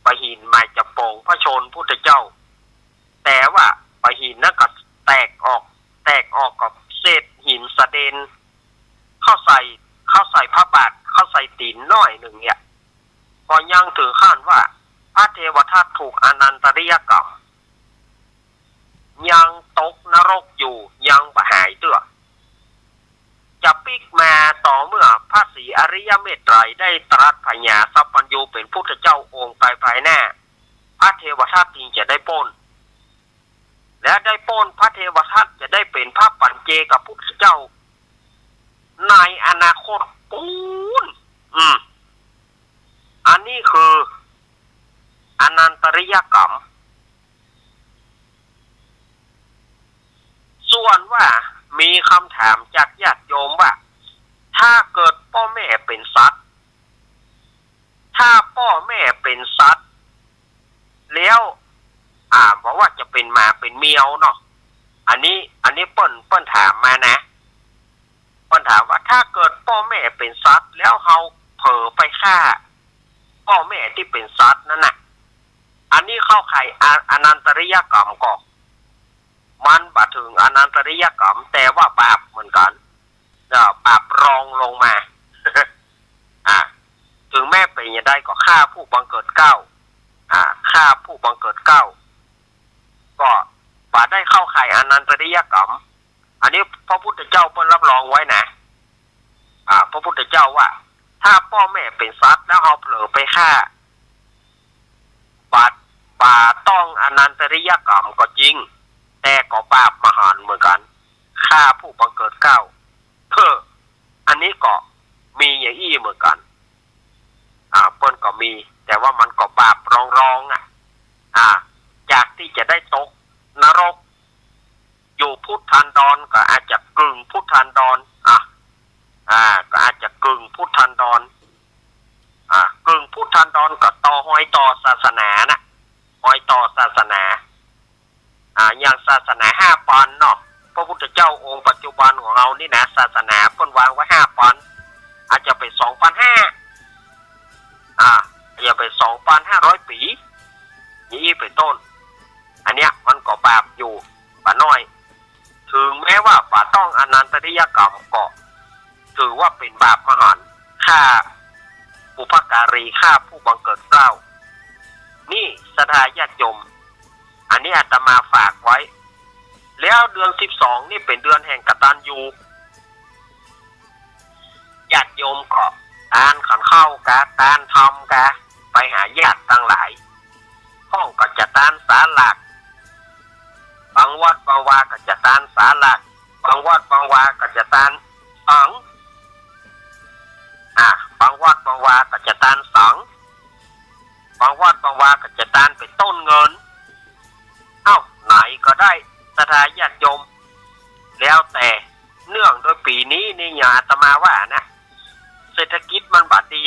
Speaker 1: ปะหินไม้จะโป่งพระชนพุทธเจ้าแต่ว่าปะหินนั้นก็แตกออกกับเศษหินสะเด็นเข้าใส่พระบาทเข้าใส่ตีนน้อยหนึ่งเนี่ยพอยังถึงขั้นว่าพระเทวทัตถูกอนันตริยกรรมยังตกนรกอยู่ยังบ่หายเตื้อจะปิกมาต่อเมื่อพระศรีอริยเมตไตรได้ตรัสพญาสัพพัญญูเป็นพุทธเจ้าองค์ภายหน้าพระเทวทัตจึงจะได้ปล้นและได้ปล้นพระเทวทัตจะได้เป็นพระปัจเจกพุทธเจ้าในอนาคตปูนอันนี้คืออนันตริยกรรมส่วนว่ามีคำถามจากญาติโยมว่าถ้าเกิดพ่อแม่เป็นสัตว์แล้วบอกว่าจะเป็นหมาเป็นเมียวเนาะอันนี้เปิ้นถามมานะเปิ้นถามว่าถ้าเกิดพ่อแม่เป็นสัตว์แล้วเฮาเผลอไปฆ่าพ่อแม่ที่เป็นสัตว์นั่นน่ะอันนี้เข้าข่ายอนันตริยกรรมก็มันบ่ถึงอนันตริยกรรมแต่ว่าบาปเหมือนกันบาปรองลงมา ถึงแม้เป็นอย่างใดก็ฆ่าผู้บังเกิดเกล้าฆ่าผู้บังเกิดเกล้าก็บ่ได้เข้าข่ายอนันตริยกรรมอันนี้พระพุทธเจ้าเพิ่นรับรองไว้นะพระพุทธเจ้าว่าถ้าพ่อแม่เป็นสัตว์แล้วเอาเผลอไปฆ่าบาปต้องอนันตริยกรรมก็จริงแต่ก็บาปมหันต์เหมือนกันฆ่าผู้บังเกิดเกล้าอันนี้ก็มีอย่างอี้เหมือนกันเปิ้นก็มีแต่ว่ามันก็บาปรองจากที่จะได้ตกนรกอยู่พุทธันดรก็อาจจะกึ่งพุทธันดรก็อาจจะกึ่งพุทธันดรกึ่งพุทธันดรก็ต่อหอยต่อศาสนานะหอยต่อศาสนาอย่างศาสนา5 ปันเนาะพระพุทธเจ้าองค์ปัจจุบันของเรานี่นะศาสนาเพิ่นวางไว้5 ปันอาจจะเป็น 2,500 อาจจะเป็น 2,500 ปีนี่เป็นต้นอันเนี้ยมันก็บาปอยู่บ่น้อยถึงแม้ว่าบ่ต้องอนันตริยกรรมก็ถือว่าเป็นบาปมหันต์ฆ่าบุพการีฆ่าผู้บังเกิดเกล้านี่ศรัทธาญาติโยมอันนี้อาตมาฝากไว้แล้วเดือน12นี่เป็นเดือนแห่งกตัญญูญาติโยมก็ทานขันเข้ากะทานทำกะไปหาญาติทั้งหลายห้องก็จะทานสาหลัก ลากบางวัดบางวาก็จะตานสองบางวัดบางวาก็จะตานสองบางวัดบางวาก็จะตานเป็นต้นเงินไหนก็ได้ศรัทธาญาติโยมแล้วแต่เนื่องโดยปีนี้นี่อย่าอาตมาว่านะเศรษฐกิจมันบาดดี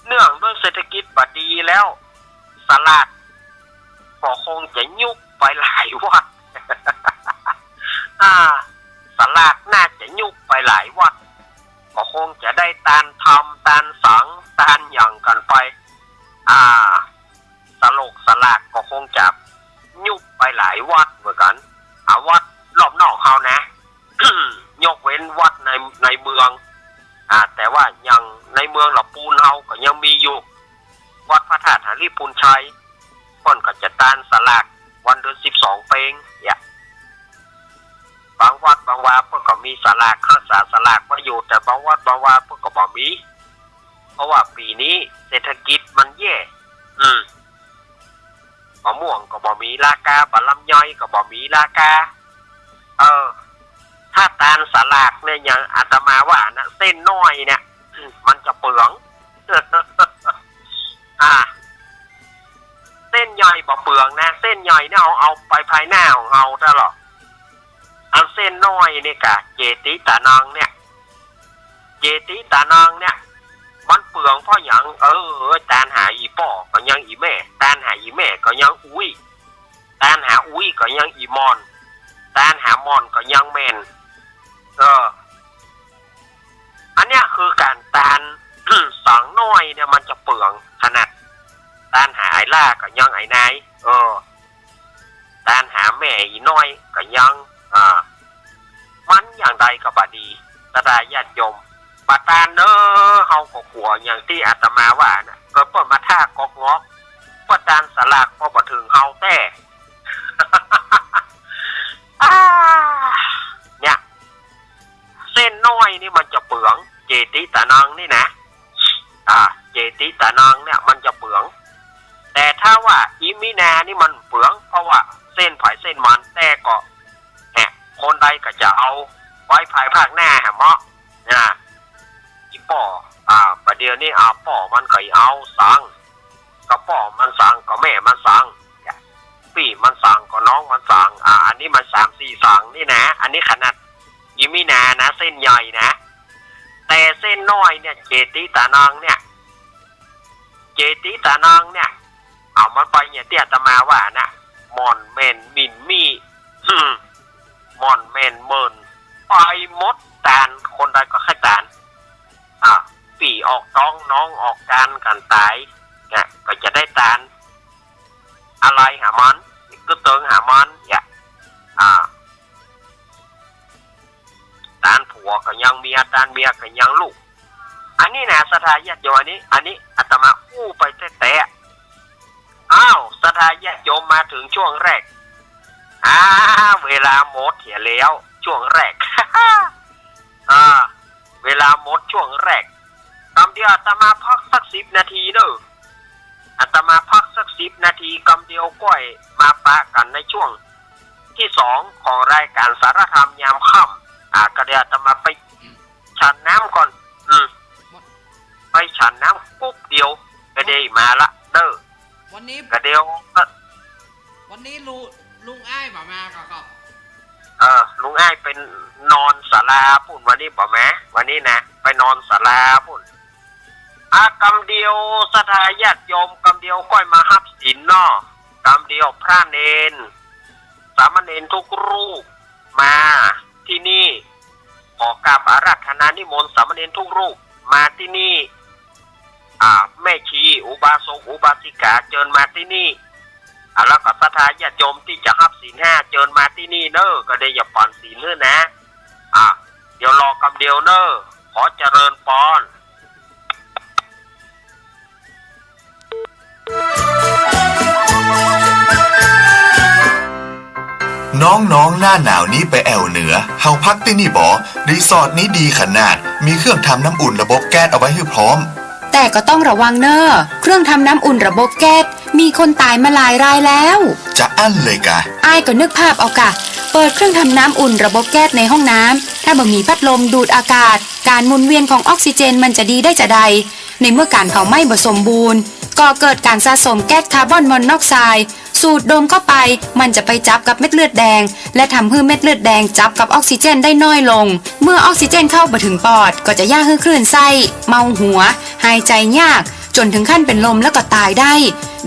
Speaker 1: เนื่องด้วยเศรษฐกิจบาดดีแล้วสลากก็คงจะยุบไปหลายวัด สลากน่าจะยุบไปหลายวัดก็คงจะได้ตานทำตานสังตานอย่างกันไปสลากก็คงจะยุบไปหลายวัดเหมือนกันวัดรอบนอกเขานะ ยกเว้นวัดในเมืองแต่ว่ายังในเมืองหลับปูนเฮาก็ยังมีอยู่วัดพระธาตุหารีปูนชัยคนก็จะตานสลากวันเดือน12 เพลงบางวัดบางวาเพิ่นก็มีสลากรักษาสลากไว้อยู่แต่บางวัดบางวาเพิ่นก็บ่มีเพราะว่าปีนี้เศรษฐกิจมันแย่มะม่วงก็บ่มีราคาบะลำย่อยก็บ่มีราคาถ้าตานสลากเนี่ยอย่างอาตมาว่านะเส้นน้อยเนี่ยมันจะเปลือง เส้นใหญ่บ่เปลืองนะเส้นใหญ่เนี่ยเอาไปภายหน้าของเราตลอดอันเส้นน้อยนี่กะเจติตานางเนี่ยเจติตานางเนี่ยมันเปลืองเพราะอย่างตานหาอีป่อก็ยังอีแม่ตานหาอีแม่ก็ยังอุ้ยตานหาอุ้ยก็ยังอีมอนตานหามอนก็ยังแม่นอันเนี้ยคือการตาน สังน้อยเนี่ยมันจะเปลืองขนาดตานหาไอ้ล่าก็ยังไอ้นายตานหาแม่อีน้อยก็ยังมันอย่างใดก็บดีศรัทธาญาติโยมปตานเฮาก็ขัวอย่างที่อาตมาว่านะก็เปิดมาท่ากอกงอกปตานสลากพอบ่ถึงเฮาแต่ เนี่ยเส้นน้อยนี่มันจะเปลืองเจติตานังนี่นะเจติตานังเนี่ยมันจะเปลืองแต่ถ้าว่าอิมินานี่มันเปลืองเพราะว่าเส้นไผ่เส้นมันแต่ก็คนใดก็จะเอาไว้ภายภาคหน้าแหมะอีป่อประเดี๋ยวนี้ป่อมันก็เอาสั่งก็ป่อมันสั่งก็แม่มันสั่งพี่มันสั่งก็น้องมันสั่งอันนี้มัน3-4สั่งนี่นะอันนี้ขนาดอิมินานะเส้นใหญ่นะแต่เส้นน้อยเนี่ยเจติตานางเนี่ยเจติตานางเนี่ยมันไปเนี่ยที่อาตมาว่านะมอนเมนมินมี่มอนเมนเมินไปมดตานคนใดก็แค่ตานปีออกต้องน้องออกการกันตายเนี่ยก็จะได้ตานอะไรหามันก็เติงหามันตานผัวก็ยังเมียตานเมียก็ยังลูกอันนี้นะศรัทธาญาติโยมอันนี้อาตมาไปแต่ศรัทธาญาติโยมมาถึงช่วงแรกเวลาหมดเหี่ยแล้วช่วงแรก เวลาหมดช่วงแรกกำเดียวอาตมาพักสัก10 นาทีเด้ออาตมาพักสัก10 นาทีกำเดียวก้อยมาปะกันในช่วงที่2ของรายการสารธรรมยามค่ำก็เดี๋ยวอาตมาไปฉันน้ำก่อนไปฉันน้ำปุ๊บเดียวก็ได้มาละเด้อ
Speaker 2: วันนี้
Speaker 1: ก็เดียว
Speaker 2: วันนี้ลุงอ้ายมาครับ
Speaker 1: ลุงอ้ายเป็นนอนศาลาปุ่นวันนี้บอกแม่วันนี้นะไปนอนศาลาปุ่นกำเดียวศรัทธาญาติโยมกำเดียวก้อยมาฮับศีลกำเดียวพระเนนสามเณรทุกรูปมาที่นี่ขอกราบอาราธนานิมนต์สามเณรทุกรูปมาที่นี่แม่ชีอุบาสกอุบาสิกาเชิญมาที่นี่แล้วก็ศรัทธาญาติโยมที่จะรับศีล5เชิญมาที่นี่เนอะก็ได้อย่าผ่อนศีลเนอะนะเดี๋ยวรอกำเดียวเนอะขอเจริญพร
Speaker 3: น้องๆหน้าหนาวนี้ไปแอวเหนือเฮาพักที่นี่บ่รีสอร์ทนี้ดีขนาดมีเครื่องทำน้ำอุ่นระบบแก๊สเอาไว้ให้พร้อม
Speaker 4: แต่ก็ต้องระวังเนอะเครื่องทำน้ำอุ่นระบบแก๊สมีคนตายมาหลายรายแล้ว
Speaker 3: จะอั้นเลยกะ
Speaker 4: อ้ายก็นึกภาพเอากะเปิ ปิดเครื่องทำน้ำอุ่นระบบแก๊สในห้องน้ำถ้าบ่มีพัดลมดูดอากาศการหมุนเวียนของออกซิเจนมันจะดีได้จะใดในเมื่อการเผาไหม้บ่สมบูรณ์ก็เกิดการสะสมแก๊สคาร์บอนมอนอกไซด์สูดดมเข้าไปมันจะไปจับกับเม็ดเลือดแดงและทำให้เม็ดเลือดแดงจับกับออกซิเจนได้น้อยลงเมื่อออกซิเจนเข้าไปถึงปอดก็จะยากให้คลื่นไส้เมาหัวหายใจยากจนถึงขั้นเป็นลมแล้วก็ตายได้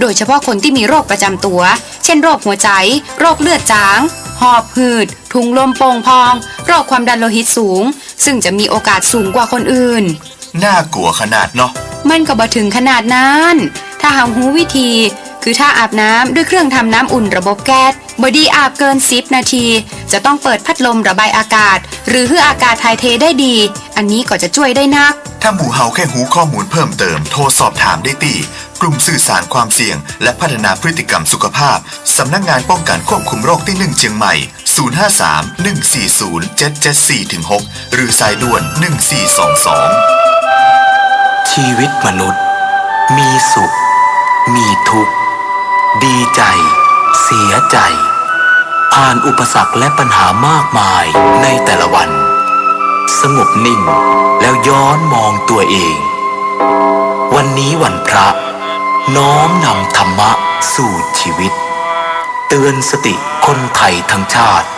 Speaker 4: โดยเฉพาะคนที่มีโรคประจำตัวเช่นโรคหัวใจโรคเลือดจางหอบหืดถุงลมโป่งพองโรคความดันโลหิตสูงซึ่งจะมีโอกาสสูงกว่าคนอื่น
Speaker 3: น่ากลัวขนาดเนาะ
Speaker 4: มันก็บ่ถึงขนาดนั้นถ้าหาหูวิธีคือถ้าอาบน้ำด้วยเครื่องทำน้ำอุ่นระบบแก๊สบดีอาบเกิน10นาทีจะต้องเปิดพัดลมระบายอากาศหรือให้อากาศถ่ายเทได้ดีอันนี้ก็จะช่วยได้นัก
Speaker 3: ถ้าหมู่เฮาแค่หูข้อมูลเพิ่มเติมโทรสอบถามได้ที่กลุ่มสื่อสารความเสี่ยงและพัฒนาพฤติกรรมสุขภาพสำนักงานป้องกันควบคุมโรคที่1เชียงใหม่053-140-774-6หรือสายด่วน1422
Speaker 5: ชีวิตมนุษย์มีสุขมีทุกข์ดีใจเสียใจผ่านอุปสรรคและปัญหามากมายในแต่ละวันสงบนิ่งแล้วย้อนมองตัวเองวันนี้วันพระน้อมนำธรรมะสู่ชีวิตเตือนสติคนไทยทั้งชาติ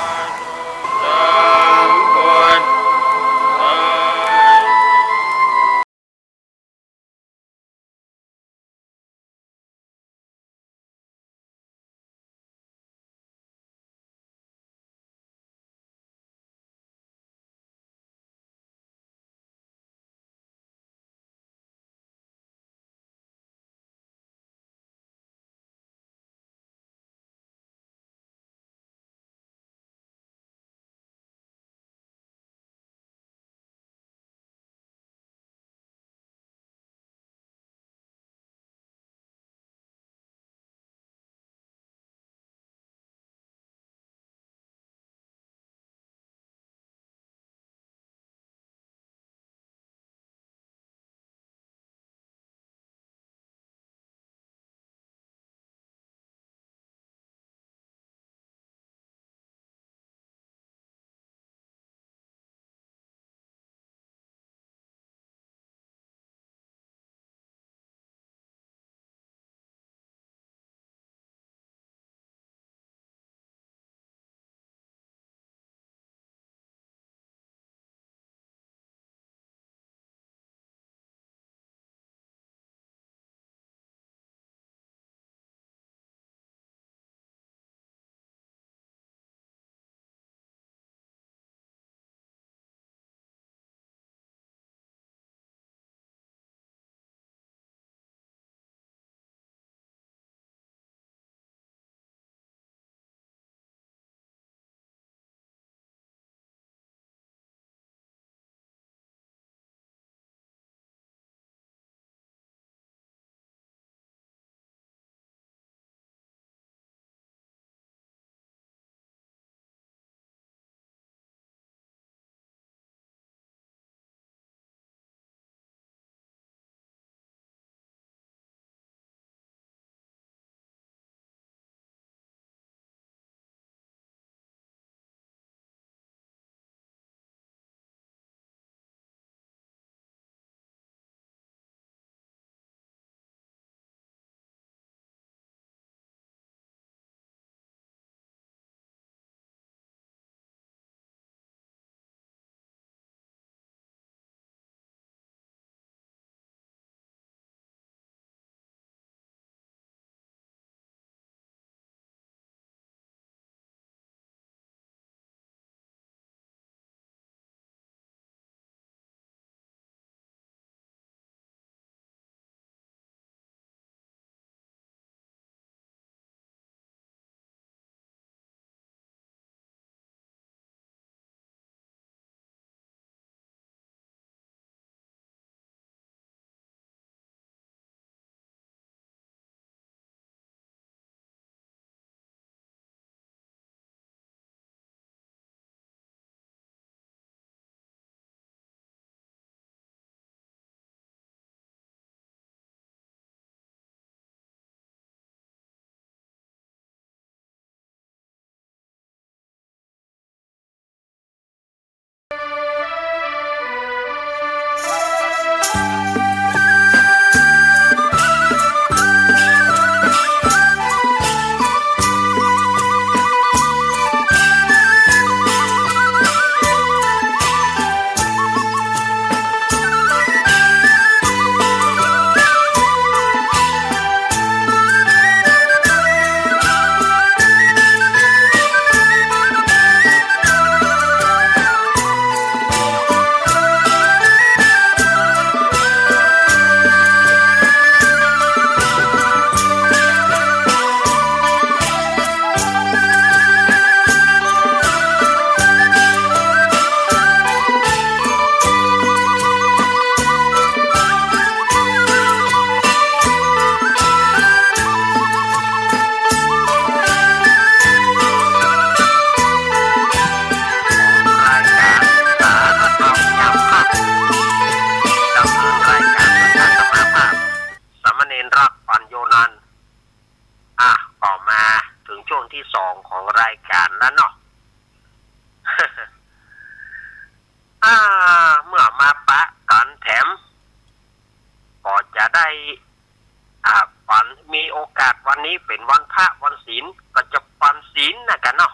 Speaker 1: นี้เป็นวันพระวันศีลก็จะปันศีลนะกันเนาะ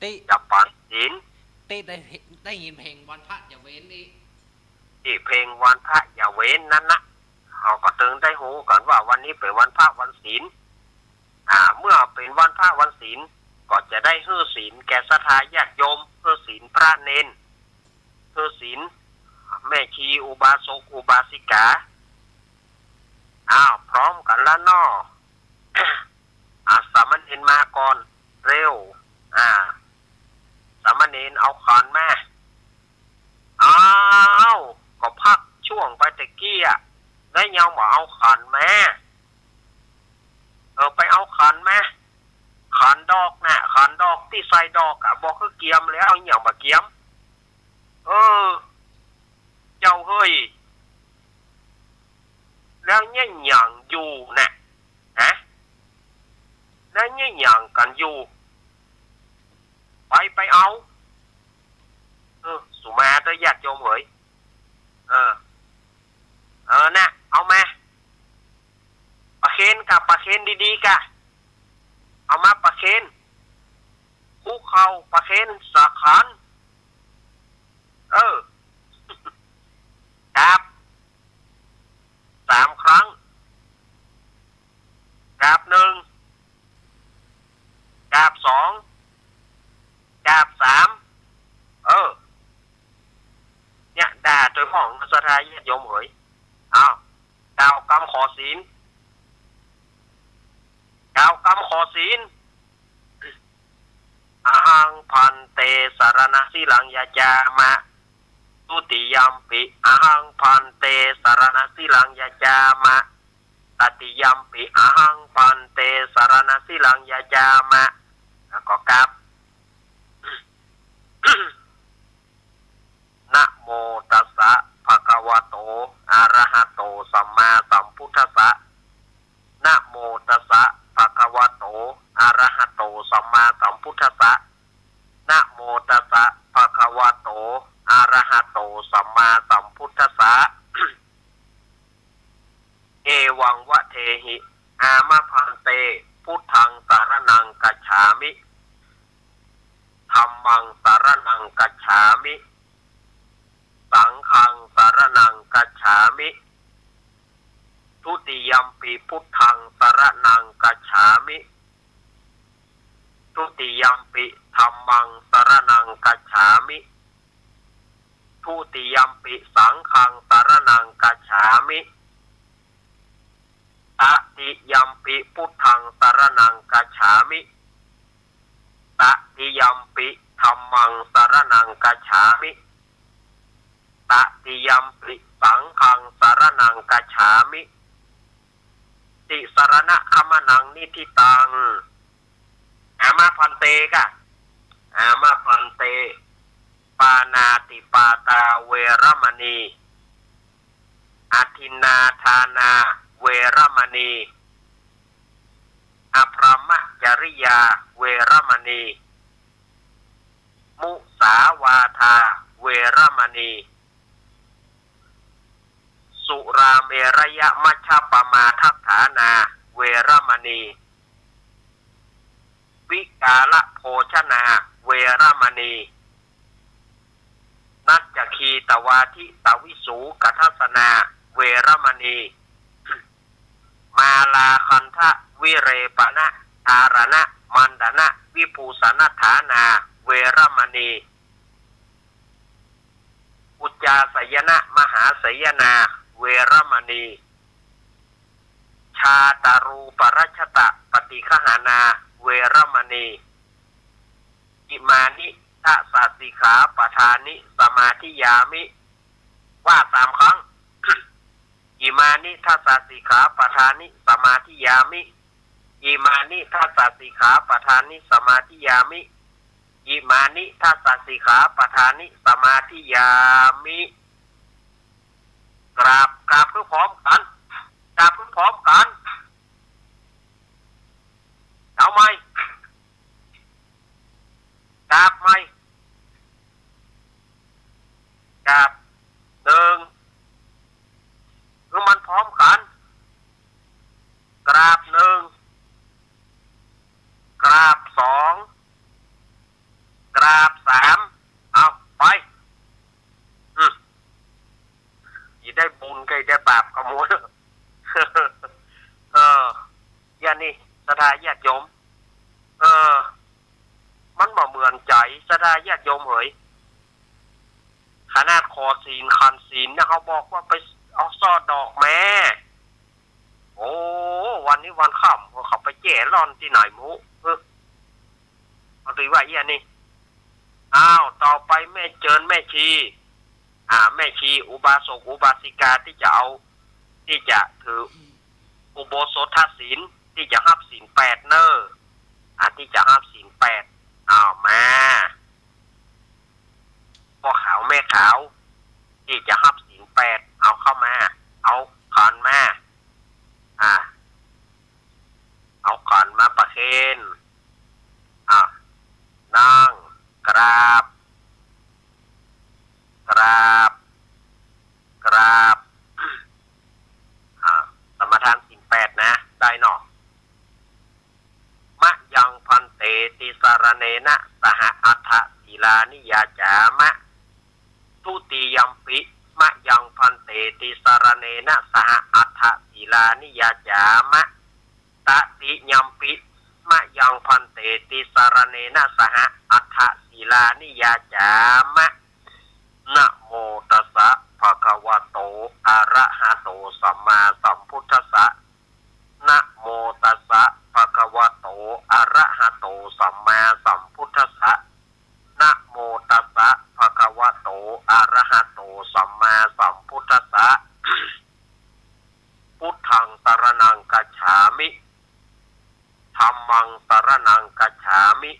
Speaker 2: ติ
Speaker 1: จะปันศีล
Speaker 2: ติได้ยินเพลงวันพระอย่าเว้นนี่
Speaker 1: ที่เพลงวันพระอย่าเว้นนั้นนะเขาก็ตึงได้หูก่อนว่าวันนี้เป็นวันพระวันศีลเมื่อเป็นวันพระวันศีลก็จะได้ฮื้อศีลแก่ศรัทธาญาติโยมฮื้อศีลพระเนนฮื้อศีลแม่ชีอุบาสกอุบาสิกาพร้อมกันแล้วเนาะ สามเณรมาก่อนเร็วสามเณรเอาขอนมาก็พักช่วงไปตะกี้ได้ยังบอกเอาขอนมาไปเอาขอนมาขอนดอกน่ะขอนดอกที่ใส่ดอกบอกคือเกียมแล้วเอาอย่างมาเกียมเจ้าเฮ้ยแล้วเนี่ยอย่างอยู่น่ะแล้วเนี่ยอย่างกันอยู่ไปเอาสุมาเตยญาติโยมเฮ้ยน่ะเอามาปลาเคนกับปลาเคนดีๆกะเอามาปลาเคนคู่เขาปลาเคนสาขานครับ3 ครั้งกราบ1กราบ2กราบ3เนี่ยด่าโดยของศรัทธาญาติโยมเอ๋ยกล่าวกรรมขอศีลกล่าวกรรมขอศีลอหังพันเตสารณะสีลังยาจามะตุติยัมปิอหังพันเตสารณะสีลังยาจามะตติยัมปิอหังพันเตสารณะสีลังยาจามะแล้วก็กราบ นะโมตัสสะภะคะวะโตอะระหะโตสัมมาสัมพุทธัสสะนะโมตัสสะภะคะวะโตอะระหะโตสัมมาสัมพุทธัสสะนะโมตัสสะภะคะวะโตอะระหะโตสัมมาสัมพุทธัสสะ เอวังวะเทหิอามะพันเตพุทธังสารนังกัจฉามิธัมมังสารนังกัจฉามิสังฆังสารนังกัจฉามิทุติยัมปิพุทธังสารนังกัจฉามิทุติยัมปิธัมมังสารนังกัจฉามิทุติยัมปิสังฆังสารนังกัจฉามิตติยัมปิพุทธังสารนังกัจฉามิตติยัมปิธัมมังสารนังกัจฉามิตติยัมปิสังฆังสารนังกัจฉามิติสรณะคัมนังนิทิตังอามาพันเตกะอามาพันเตปานาติปาตาเวรมณีอทินนาทานาเวรมณีอภรมจริยาเวรมณีมุสาวาทาเวรมณีสุราเมรยมัชฌปมาทัฏฐานาเวรมณีวิกาลโภชนาเวรมณีนัจจคีตวาทิตวิสูกัทัสนาเวรมณีมาลาคันทะวิเรปนะธารณะมันดนะวิภูสนฐานาเวรมณีอุจจาสยนะมหาสยนาเวรมณีชาตารูปรัชตะปฏิฆหานาเวรมณีอิมานิทัสสสิขาปทานิสมาธิยามิว่า3 ครั้ง อิมานิทัสสสิขาปทานิสมาธิยามิอิมานิทัสสสิขาปทานิสมาธิยามิอิมานิทัสสสิขาปทานิสมาธิยามิกราบเพื่อพร้อมกันกราบเพื่อพร้อมกันเอาไหมกราบไหมกราบ1คือมันพร้อมกัน ดาญาติโยมมันบ่เหมือนใจสดาญาติโยมเอ๋ยขนาดคอศีลคันศีลเนี่ยเขาบอกว่าไปเอาซอดดอกแม่โอ้วันนี้วันค่ำเขาไปแย่ร่อนที่ไหนมุเอาดูว่าอย่างนี้อ้าวต่อไปแม่เจิญแม่ชีแม่ชีอุบาสกอุบาสิกาที่จะเอาที่จะถืออุโบสถศีลที่จะรับศีล8เนอที่จะรับศีล8เอามาพ่อขาวแม่ขาวที่จะรับศีล8เอาเข้ามาเอาขันมาเอาขันมาประเคนนั่งกราบสมทานศีล8นะได้เนาะมะยังพันเตติสารเนนะสหอัฏฐศีลานิยาจามะทุติยัมปิมะยังพันเตติสารเนนะสหอัฏฐศีลานิยาจามะตติยัมปิมะยังพันเตติสารเนนะสหอัฏฐศีลานิยาจามะนะโมตัสสะภะคะวะโตอะระหะโตสัมมาสัมพุทธัสสะนะโมตัสสะภะคะวะโตอะระหะโตสัมมาสัมพุทธัสสะนะโมตัสสะภะคะวะโตอะระหะโตสัมมาสัมพุทธัสสะพุทธังสรณังคัจฉามิธัมมังสรณังคัจฉามิ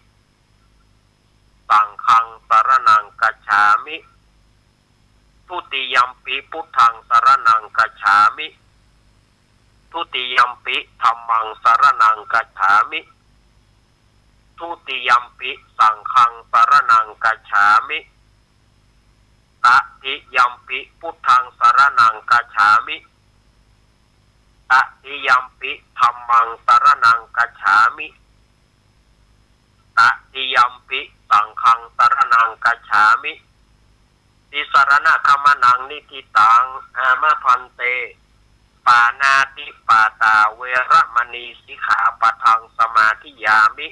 Speaker 1: สังฆังสรณังคัจฉามิทุติยัมปิพุทธังสรณังคัจฉามิทุติยัมปิธัมมังสรณังคัจฉามิทุติยัมปิสังฆังสรณังคัจฉามิตติยัมปิพุทธังสรณังคัจฉามิตติยัมปิธัมมังสรณังคัจฉามิตติยัมปิสังฆังสรณังคัจฉามิติสรณะคัมมนังนิทิตังอามะพันเตปานาติปาตาเวระมณีสิกขาปะทังสมาธิยามิ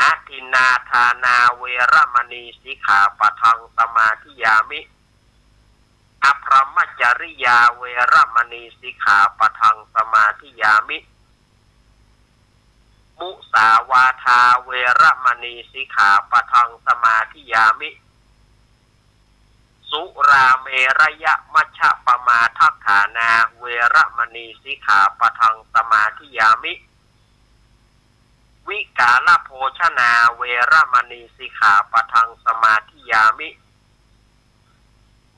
Speaker 1: อะทินนาทานาเวระมณีสิกขาปะทังสมาธิยามิอภรมจริยาเวระมณีสิกขาปะทังสมาธิยามิมุสาวาทาเวระมณีสิกขาปะทังสมาธิยามิสุราเมระยะมัชฌะปมาทัฏฐานาเวระมณีสิกขาปะทังสมาธิยามิวิกาลโภชนาเวระมณีสิกขาปะทังสมาธิยามิ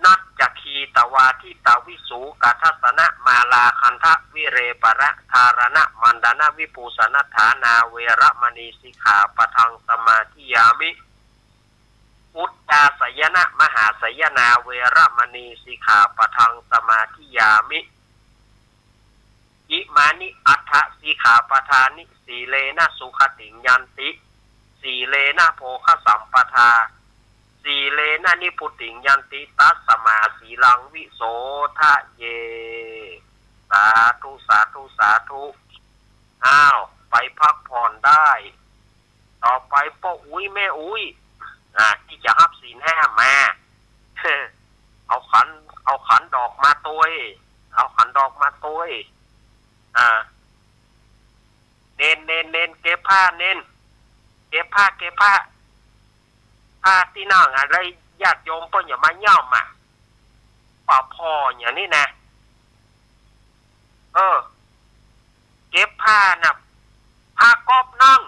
Speaker 1: นัจจคีตวาทิตวิสูกัทสนะมาลาคันทะวิเรปะระธารณะมันดนะวิปูสนัฏฐานาเวระมณีสิกขาปะทังสมาธิยามิอุตตาสยนะมหาสยนาเวระมณีสิกขาปะทังสมาธิยามิอิมานิอัฏฐสิกขาปทานิสีเลนะสุขติยันติสีเลนะโภคสัมปทาสีเลนะนิพุติยันติตัสสมาสีลังวิโสทะเยสาธุสาธุสาธุอ้าวไปพักผ่อนได้ต่อไปพ่ออุ้ยแม่อุ้ยที่จะรับศีล5มาเอาขันดอกมาตัวเอาขันดอกมาตัวเน้นเก็บผ้าเน้นเก็บผ้าที่นั่งอะไรญาติโยมเพิ่นอย่ามาย่อมป่าพ่ออย่างนี้นะเก็บผ้าน่ะผ้ากอบนั่ง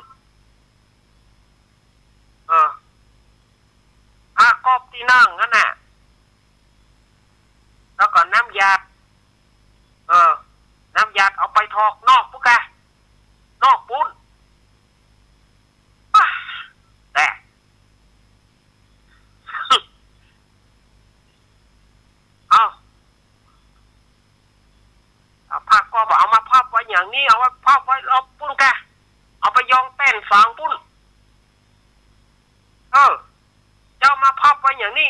Speaker 1: ผ้ากอบที่นั่งนั่นน่ะแล้วก็น้ำยาน้ำยาเอาไปทอกนอกปุ๊กะนอกปุ้นแต่ เอาผ้าก็บอกเอามาพับไว้อย่างนี้เอาไว้พับไว้เอาปุ้นแกเอาไปยองเต้นฝังปุ้นเจ้ามาพับไว้อย่างนี้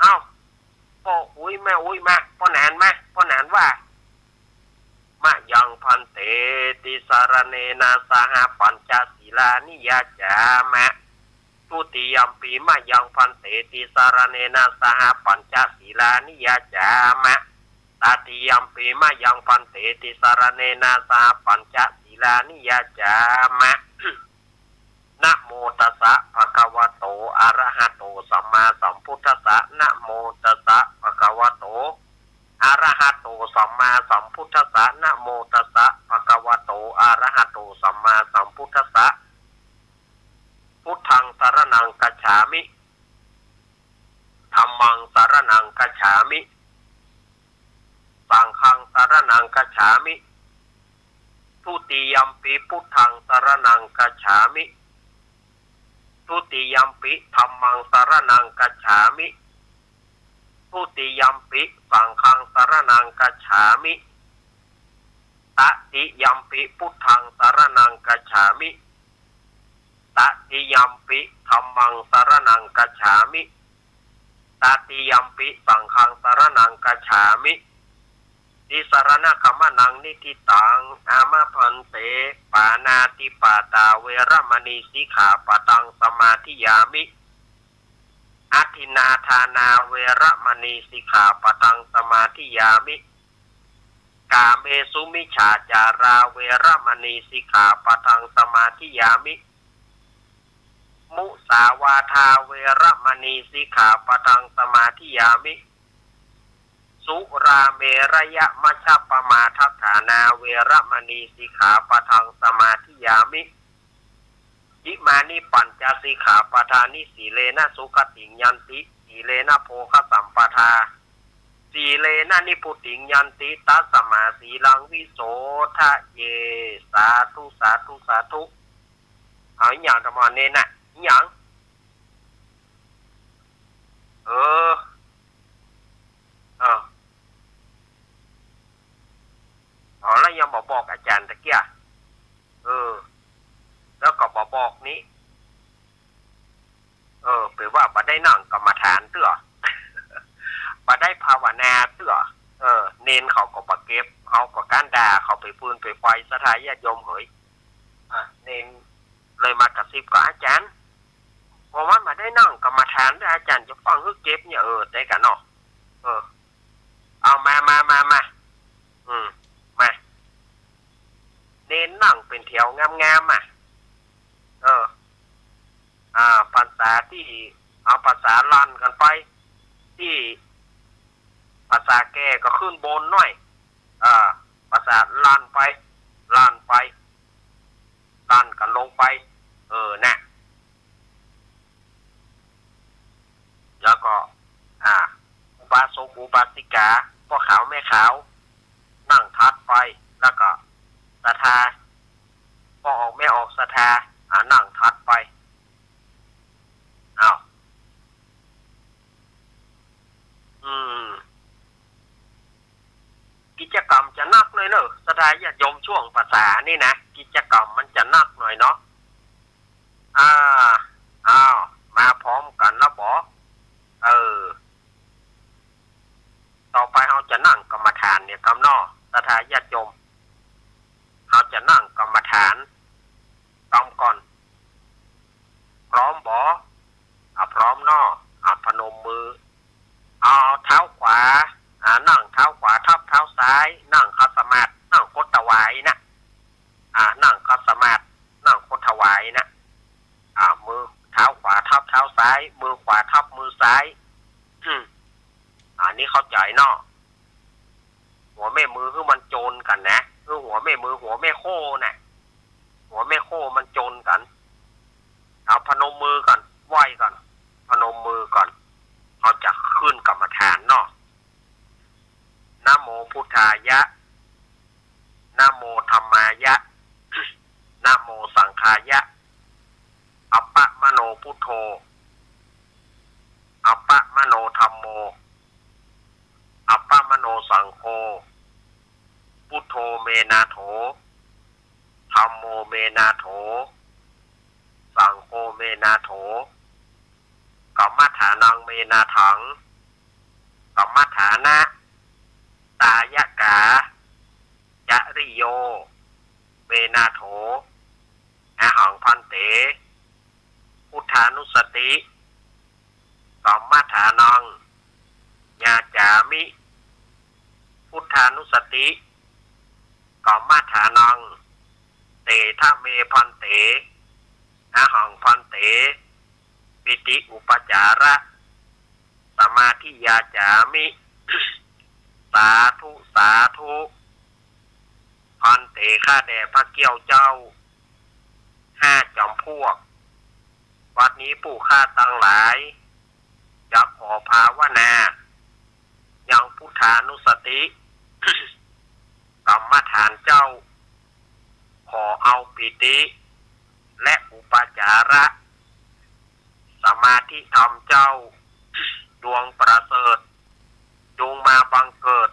Speaker 1: เอาพ่ออุ้ย แม่อุ้ยมาพ่อนานว่ามะยังพันเตติสารเนนะสหปัญจศีลานิยาจามะทุติยมปีมะยังพันเตติสารเนนะสหปัญจศีลานิยาจามะตติยมปีมะยังพันเตติสารเนนะสหปัญจศีลานิยาจามะ นะโมตัสสะภะคะวะโตอะระหะโตสัมมาสัมพุทธัสสะนะโมตัสสะภะคะวะโตอะระหะโตสัมมาสัมพุทธัสสะนะโมตัสสะภะคะวะโตอะระหะโตสัมมาสัมพุทธัสสะพุทธังสรณังคัจฉามิธัมมังสรณังคัจฉามิสังฆังสรณังคัจฉามิทุติยมปิพุทธังสรณังคัจฉามิทุติยมปิธัมมังสรณังคัจฉามิทุติยมปิสังฆังสรณังคัจฉามิตติยมปิพุทธังสรณังคัจฉามิตติยมปิธัมมังสรณังคัจฉามิตติยมปิสังฆังสรณังคัจฉามิติสรณคัมมนังนิทิตังอามะพันเตปานาติปาตาเวรมณีสิกขาปะตังสมาธิยามิอทินาทานาเวรมณีสิกขาปะตังสมาธิยามิกาเมสุมิจฉาจาราเวรมณีสิกขาปะตังสมาธิยามิมุสาวาทาเวรมณีสิกขาปะตังสมาธิยามิสุราเมรยะมัชฌปมาทัฏฐานาเวรมณีสิกขาปะทังสมาธิยามิอิมานิปัญจสิกขาปทานิสีเลนะสุขติยันติสีเลนะโภคสัมปทาสีเลนะนิพุติยันติตัสสมาสีลังวิโสทะเยสาธุสาธุสาธุเอาอย่างธรรมะเนี่ยนะอย่างแล้วยังบอกอาจารย์ตะเกียแล้วก็บอกนี้แปลว่าบ่ได้นั่งกรรมฐานเตื้อ บ่ได้ภาวนาเตื้อเน้นเขาก็บ่เก็บเขาก็การด่าเขาไปปืนไปไฟสถานญาติโยมเฮ้ยเน้นเลยมากระซิบกับอาจารย์เพราะว่ามาได้นั่งกรรมฐานด้วยอาจารย์จะฟังฮึกเก็บเนี่ยได้กันเนาะเอามามาเน้นนั่งเป็นแถวงามๆภาษาที่เอาภาษาลันกันไปที่ภาษาแก่ก็ขึ้นบนหน่อยภาษาลันไปลันกันลงไปนะแล้วก็อุบาสกอุบาสิกาพ่อขาวแม่ขาวนั่งทัดไปแล้วก็ศรัทธาพอออกไม่ออกศรัทธานั่งทัดไปกิจกรรมจะนักเลยเนอะศรัทธาญาติโยมช่วงภาษานี่นะกิจกรรมมันจะนักหน่อยเนาะมาพร้อมกันแล้วบอกต่อไปเราจะนั่งกรรมฐานเนี่ยคำนอศรัทธาญาติโยมเราจะนั่งกรรมฐานต้องก่อนพร้อมบอพร้อมนอพนมมือเอาเท้าขวานั่งเท้าขวาทับเท้าซ้ายนั่งคัสสมาธินั่งโคตรวายนะนั่งคัสสมาธินั่งโคตรวายนะมือเท้าขวาทับเท้าซ้ายมือขวาทับมือซ้ายนี่เข้าใจเนาะหัวแม่มือคือมันโจนกันนะคือหัวแม่มือหัวแม่โค้นะหัวแม่โค้มันโจนกันเอาพนมมือก่อนไหว้ก่อนพนมมือก่อนเขาจะขึ้นกรรมฐานเนาะนะโมพุทธายะนะโมธัมมายะนะโมสังฆายะอัปปะมโนพุทโธอัปปะมโนธัมโมอัปปะมโนสังโฆพุทโธเมนาโถธัมโมเมนาโถสังโฆเมนาโถกัมมัฏฐานังเมนาถัง กรรมฐานะตายกาจริโยเวนาโถอาหังพันเตพุทธานุสติกรรมฐานังญาจามิพุทธานุสติกรรมฐานังเตทะเมพันเตอาหังพันเตปิติอุปจาระสมาธิยาจามิ สาธุสาธุพันเตข้าแด่พระเกี้ยวเจ้า5 จอมพวกวัดนี้ผู้ข้าตั้งหลายจะขอภาวนายังพุทธานุสติ กรรมฐานเจ้าขอเอาปิติและอุปจาระสมาธิธรรมเจ้าดวงประเสริฐจงมาบังเกิด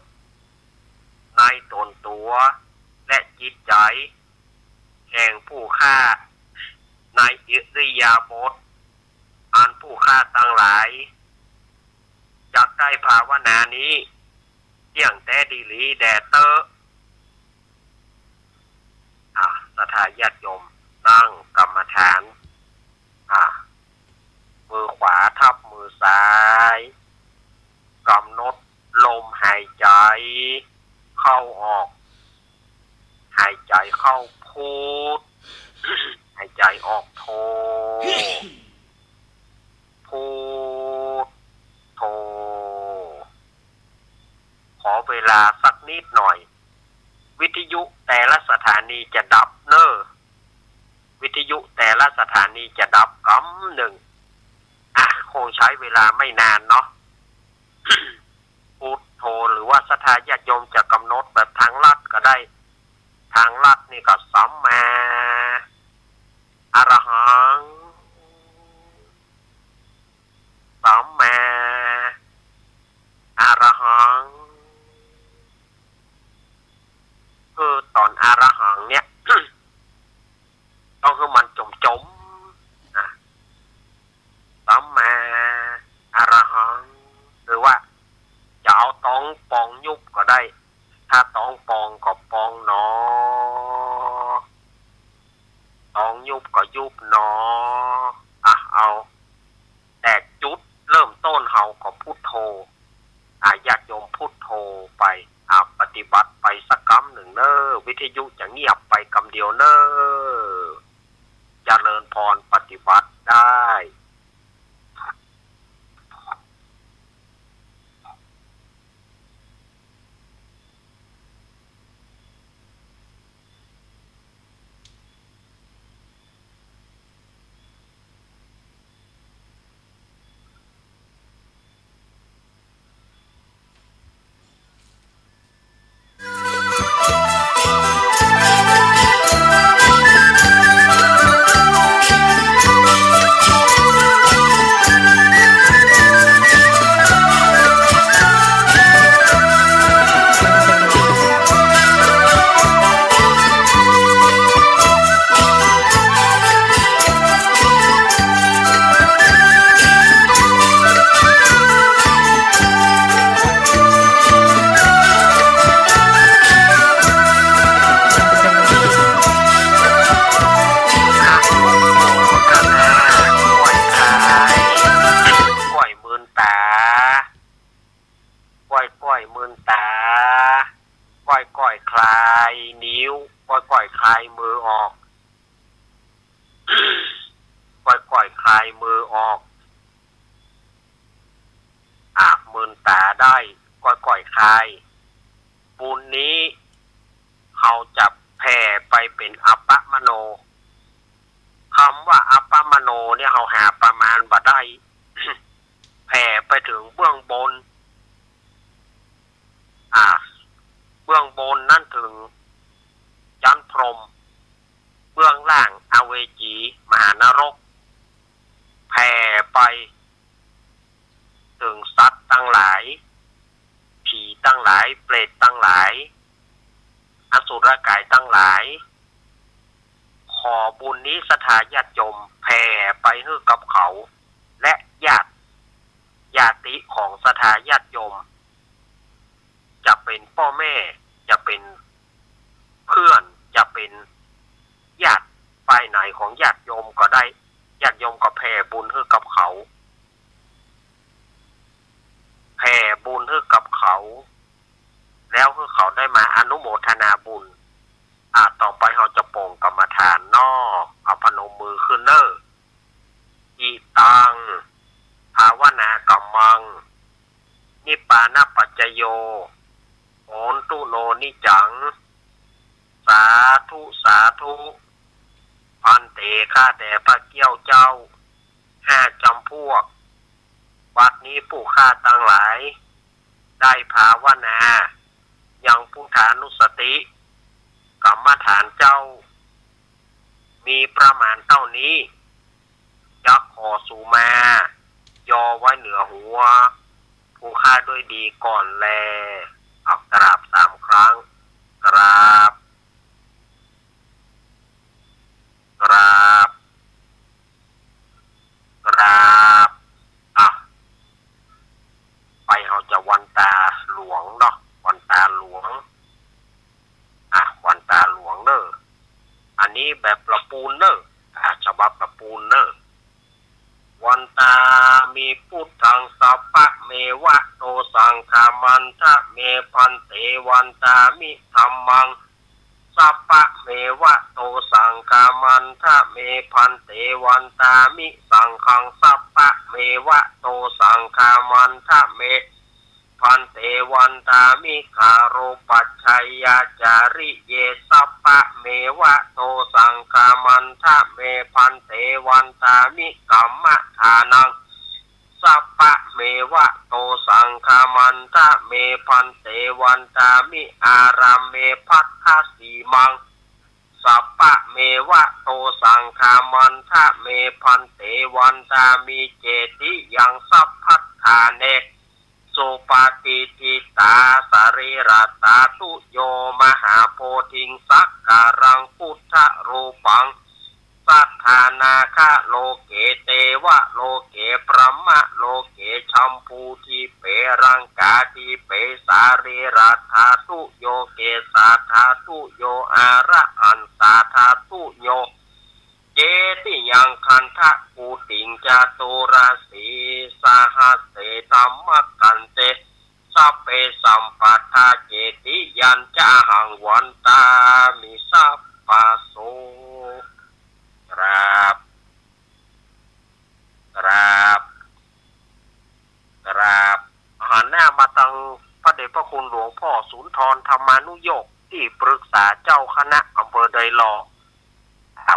Speaker 1: ในตนตัวและจิตใจแห่งผู้ฆ่าในอิริยาบถอันผู้ฆ่าตั้งหลายจักได้ภาวนานี้เที่ยงแต่ดีหลีแดดเตอสถาญาติโยมนั่งกรรมฐานมือขวาทับมือซ้ายกำหนดลมหายใจเข้าออกหายใจเข้าพุท หายใจออกโท พุทโทขอเวลาสักนิดหน่อยวิทยุแต่ละสถานีจะดับเนอวิทยุแต่ละสถานีจะดับกำหนึ่งคงใช้เวลาไม่นานเนาะ พุทโธหรือว่าสถาญาติโยมจะกำหนดแบบทางลัดก็ได้ทางลัดนี่ก็สัมมาอรหังสัมมาอรหังคือตอนอรหังเนี่ย ต้องคือมันจมสัมมาอรหังหรือว่าจะเอาตองปองยุบก็ได้ถ้าตองปองก็ปองหนอตองยุบก็ยุบหนอเอาแต่จุดเริ่มต้นเฮาก็พุทโธญาติโยมพุทโธไปปฏิบัติไปสักคำหนึ่งเนอวิทยุจะเงียบไปคำเดียวเนอเจริญพรปฏิบัติได้ก้อยคลายนิ้วก้อยคลายมือออก ก้อยคลายมือออกมือตาได้ก้อยคลายบุญนี้เขาจะแผ่ไปเป็นอัปปมโนคำว่าอัปปมโนเนี่ยเขาหาประมาณบ่ได้ แผ่ไปถึงเบื้องบนเบื้องบนนั่นถึงยันพรหมเบื้องล่างอเวจีมหานรกแผ่ไปถึงสัตว์ตั้งหลายผีตั้งหลายเปรตตั้งหลายอสุรกายตั้งหลายขอบุญนี้สถาญาติโยมแผ่ไปให้กับเขาและญาติ ญาติของศรัทธาญาติโยมจะเป็นพ่อแม่จะเป็นเพื่อนจะเป็นญาติฝ่ายไหนของญาติโยมก็ได้ญาติโยมก็แผ่บุญให้กับเขาแผ่บุญให้กับเขาแล้วให้เขาได้มาอนุโมทนาบุญต่อไปเราจะโป่งกรรมฐานนอเอาพนมมือขึ้นเนออีตังภาวนากัมมังนิปานะปัจจโยโอนตุโนนิจังสาธุสาธุพันเตข้าแต่พระเกี้ยวเจ้า5 จำพวกบัดนี้ผู้ข้าตั้งหลายได้ภาวนายังพุทธานุสติกรรมฐานเจ้ามีประมาณเท่านี้ยักขอสูมายอไว้เหนือหัวผู้ข้าด้วยดีก่อนแลอักราบ3 ครั้งกราบกราบกราบไปเราจะวันตาหลวงเนาะวันตาหลวงวันตาหลวงเนอะอันนี้แบบประปูนเนอะฉบับประปูนเนอะวันตามีพุทธังสัพพะเมวะโตสังฆามันทะเมพันเตวันตามิธัมมังสัพพะเมวะโตสังฆามันทะเมพันเตวันตามิสังฆังสัพพะเมวะโตสังฆามันทะเมพันเตวันตามิคาโรปัจฉัยยาจาริเยสัพพะเมวะโตสังฆามันทะเมพันเตวันตามิกัมมะทานังสัพพะเมวะโตสังฆามันทะเมพันเตวันตามิอารามเมพัทธสีมังสัพพะเมวะโตสังฆามันทะเมพันเตวันตามิเจติยังสัพพัทธาเนสุปฏิทิตาสรีรัตาตุโยมหาโพธิงสักการังพุทธรูปังสัทธานาคะโลเกเตวะโลเกปรมะโลเกชัมพูทิเปรังกาทิเปสารีรัตาตุโยเกสาธาตุโยอาระอันสาธาตุโยเจติยังคันทะกูติงจาตุราสีสหัสเสธัมมกันเตสัพเพสัมปัฏฐาเจติยันจาหังวันตามิสัพพะโสครับหันหน้ามาทางพระเดชพระคุณหลวงพ่อสุนทรธรรมานุโยคที่ปรึกษาเจ้าคณะอำเภอไดหลอ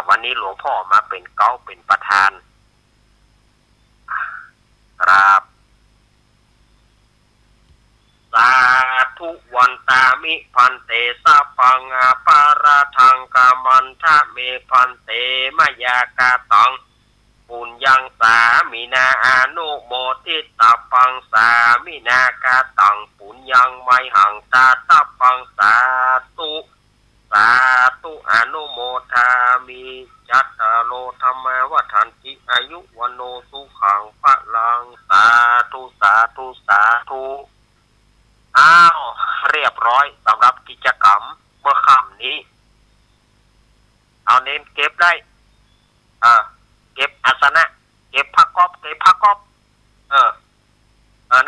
Speaker 1: วันนี้หลวงพ่อมาเป็นเก้าเป็นประธานครับสาธุวันตามิพันเตสัพพังอาปาราทังกามันทะเมพันเตมยากาตังปุญญังสามินาอนุโมทิตาปังสามินากาตังปุญญังไมหังตาตาปังสาธุอนุโมทามิจัตตาโลธรรมวัฏันติอายุวันโนสุขังพลังสาธุเรียบร้อยสำหรับกิจกรรมเมื่อค่ำนี้เอาเน้นเก็บได้เก็บอาสนะเก็บผ้าก๊อบ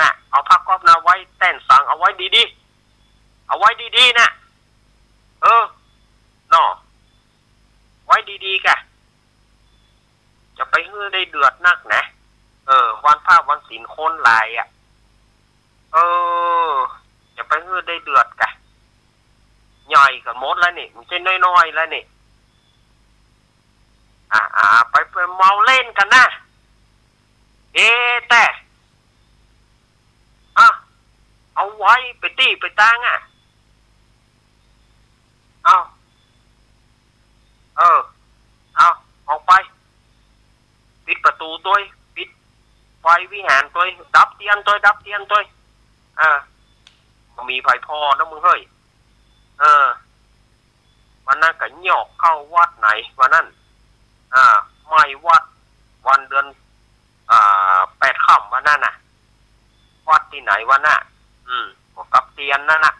Speaker 1: น่ะเอาผ้าก๊อบนะไว้แต้นสั่งเอาไว้ดีๆนะน่อไว้ดีๆกะจะไปฮื้อได้เดือดนักนะวันพระวันศีลคนหลายจะไปฮื้อได้เดือดกะใหญ่กันหมดแล้วนี่มันจะน้อยๆแล้วนี่ไปเมาเล่นกันนะแต่เอาไว้ไปตี้ไปตังเอาออกไปปิดประตูตัวปิดไฟวิหารตัวดับเทียนตัวมีไฟพอนะมึงเฮ้ยวันนั้นก็หยอกเข้าวัดไหนวันนั้นไม่วัดวันเดือน8 ค่ำวันนั้นน่ะ ที่ไหนวะน่ะพวกกับเตียนนั่นน่ะ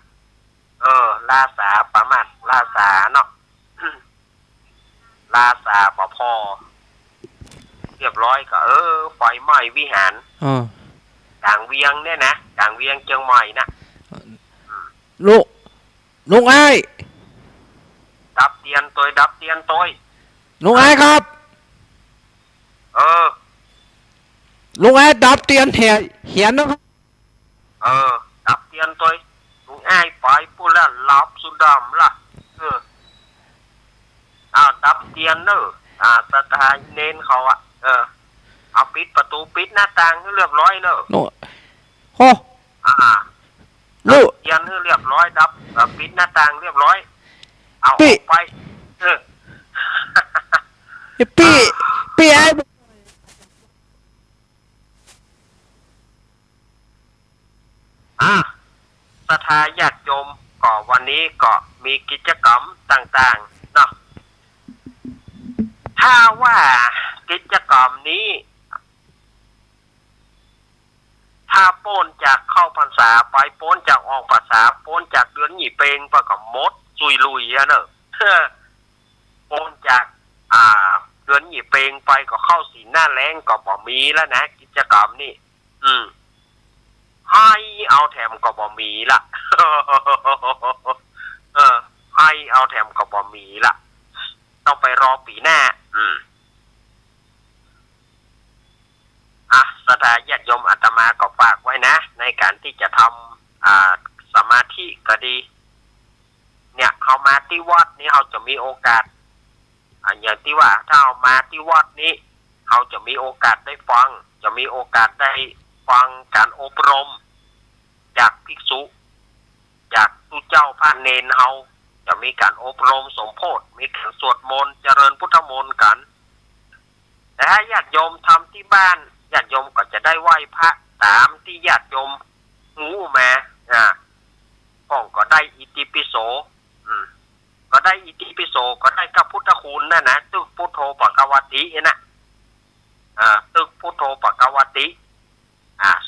Speaker 1: ลาสาประมาณลาสาเนาะ ลาสาปพอเรียบร้อยก็ไฟไหม้วิหารกลางเวียงเนี่ยนะกลางเวียงเชียงใหม่นะ
Speaker 6: ลุงไอ้
Speaker 1: ดับเตียนตัว
Speaker 6: ลุงไอ้ครับลุงไอ้ดับเตียนเหียนนะครับ
Speaker 1: ดับเตียนตัวลุงไอ้ไปพูดแล้วลับสุดำล่ะดับเตียนเนอะสถานเน้นเขาเอาปิดประตูปิดหน้าต่างให้เรียบร้อยเนอะ
Speaker 6: โอ้
Speaker 1: ลูกเตียนให้เรียบร้อยดับปิดหน้าต่างเรียบร้อยเอาออกไป
Speaker 6: พี่ไอ้
Speaker 1: ศรัทธาญาติโยมก็วันนี้ก็มีกิจกรรมต่างๆเนาะถ้าว่ากิจกรรมนี้ถ้าโป้นจากเข้าพรรษาไปโป้นจากออกพรรษาโป้นจากเดือนหยี่เปงไปกับมดซุยลุยอะเนอะโป้นจากเดือนหยี่เปงไปก็เข้าสีหน้าแรงก็บ่มีแล้วนะกิจกรรมนี่ให้เอาแถมก็บ่มีละ ให้เอาแถมก็บ่มีละต้องไปรอปีหน้าศรัทธาญาติโยมอาตมาก็ฝากไว้นะในการที่จะทำสมาธิก็ดีเนี่ยเขามาที่วัดนี้เขาจะมีโอกาสอย่างที่ว่าถ้าเขามาที่วัดนี้เขาจะมีโอกาสได้ฟังจะมีโอกาสได้ฟังการอบรมจากภิกษุจากผู้เจ้าพระเนนเขาจะมีการอบรมสมโภชมีการสวดมนต์เจริญพุทธมนต์กันแต่ถ้าญาติโยมทำที่บ้านญาติโยมก็จะได้ไหว้พระตามที่ญาติโยมหูมาก็ได้อิติปิโสก็ได้อิติปิโสก็ได้กับพุทธคุณนั่นนะตึกพุทโธปะกวตินะตึกพุทโธปะกวติ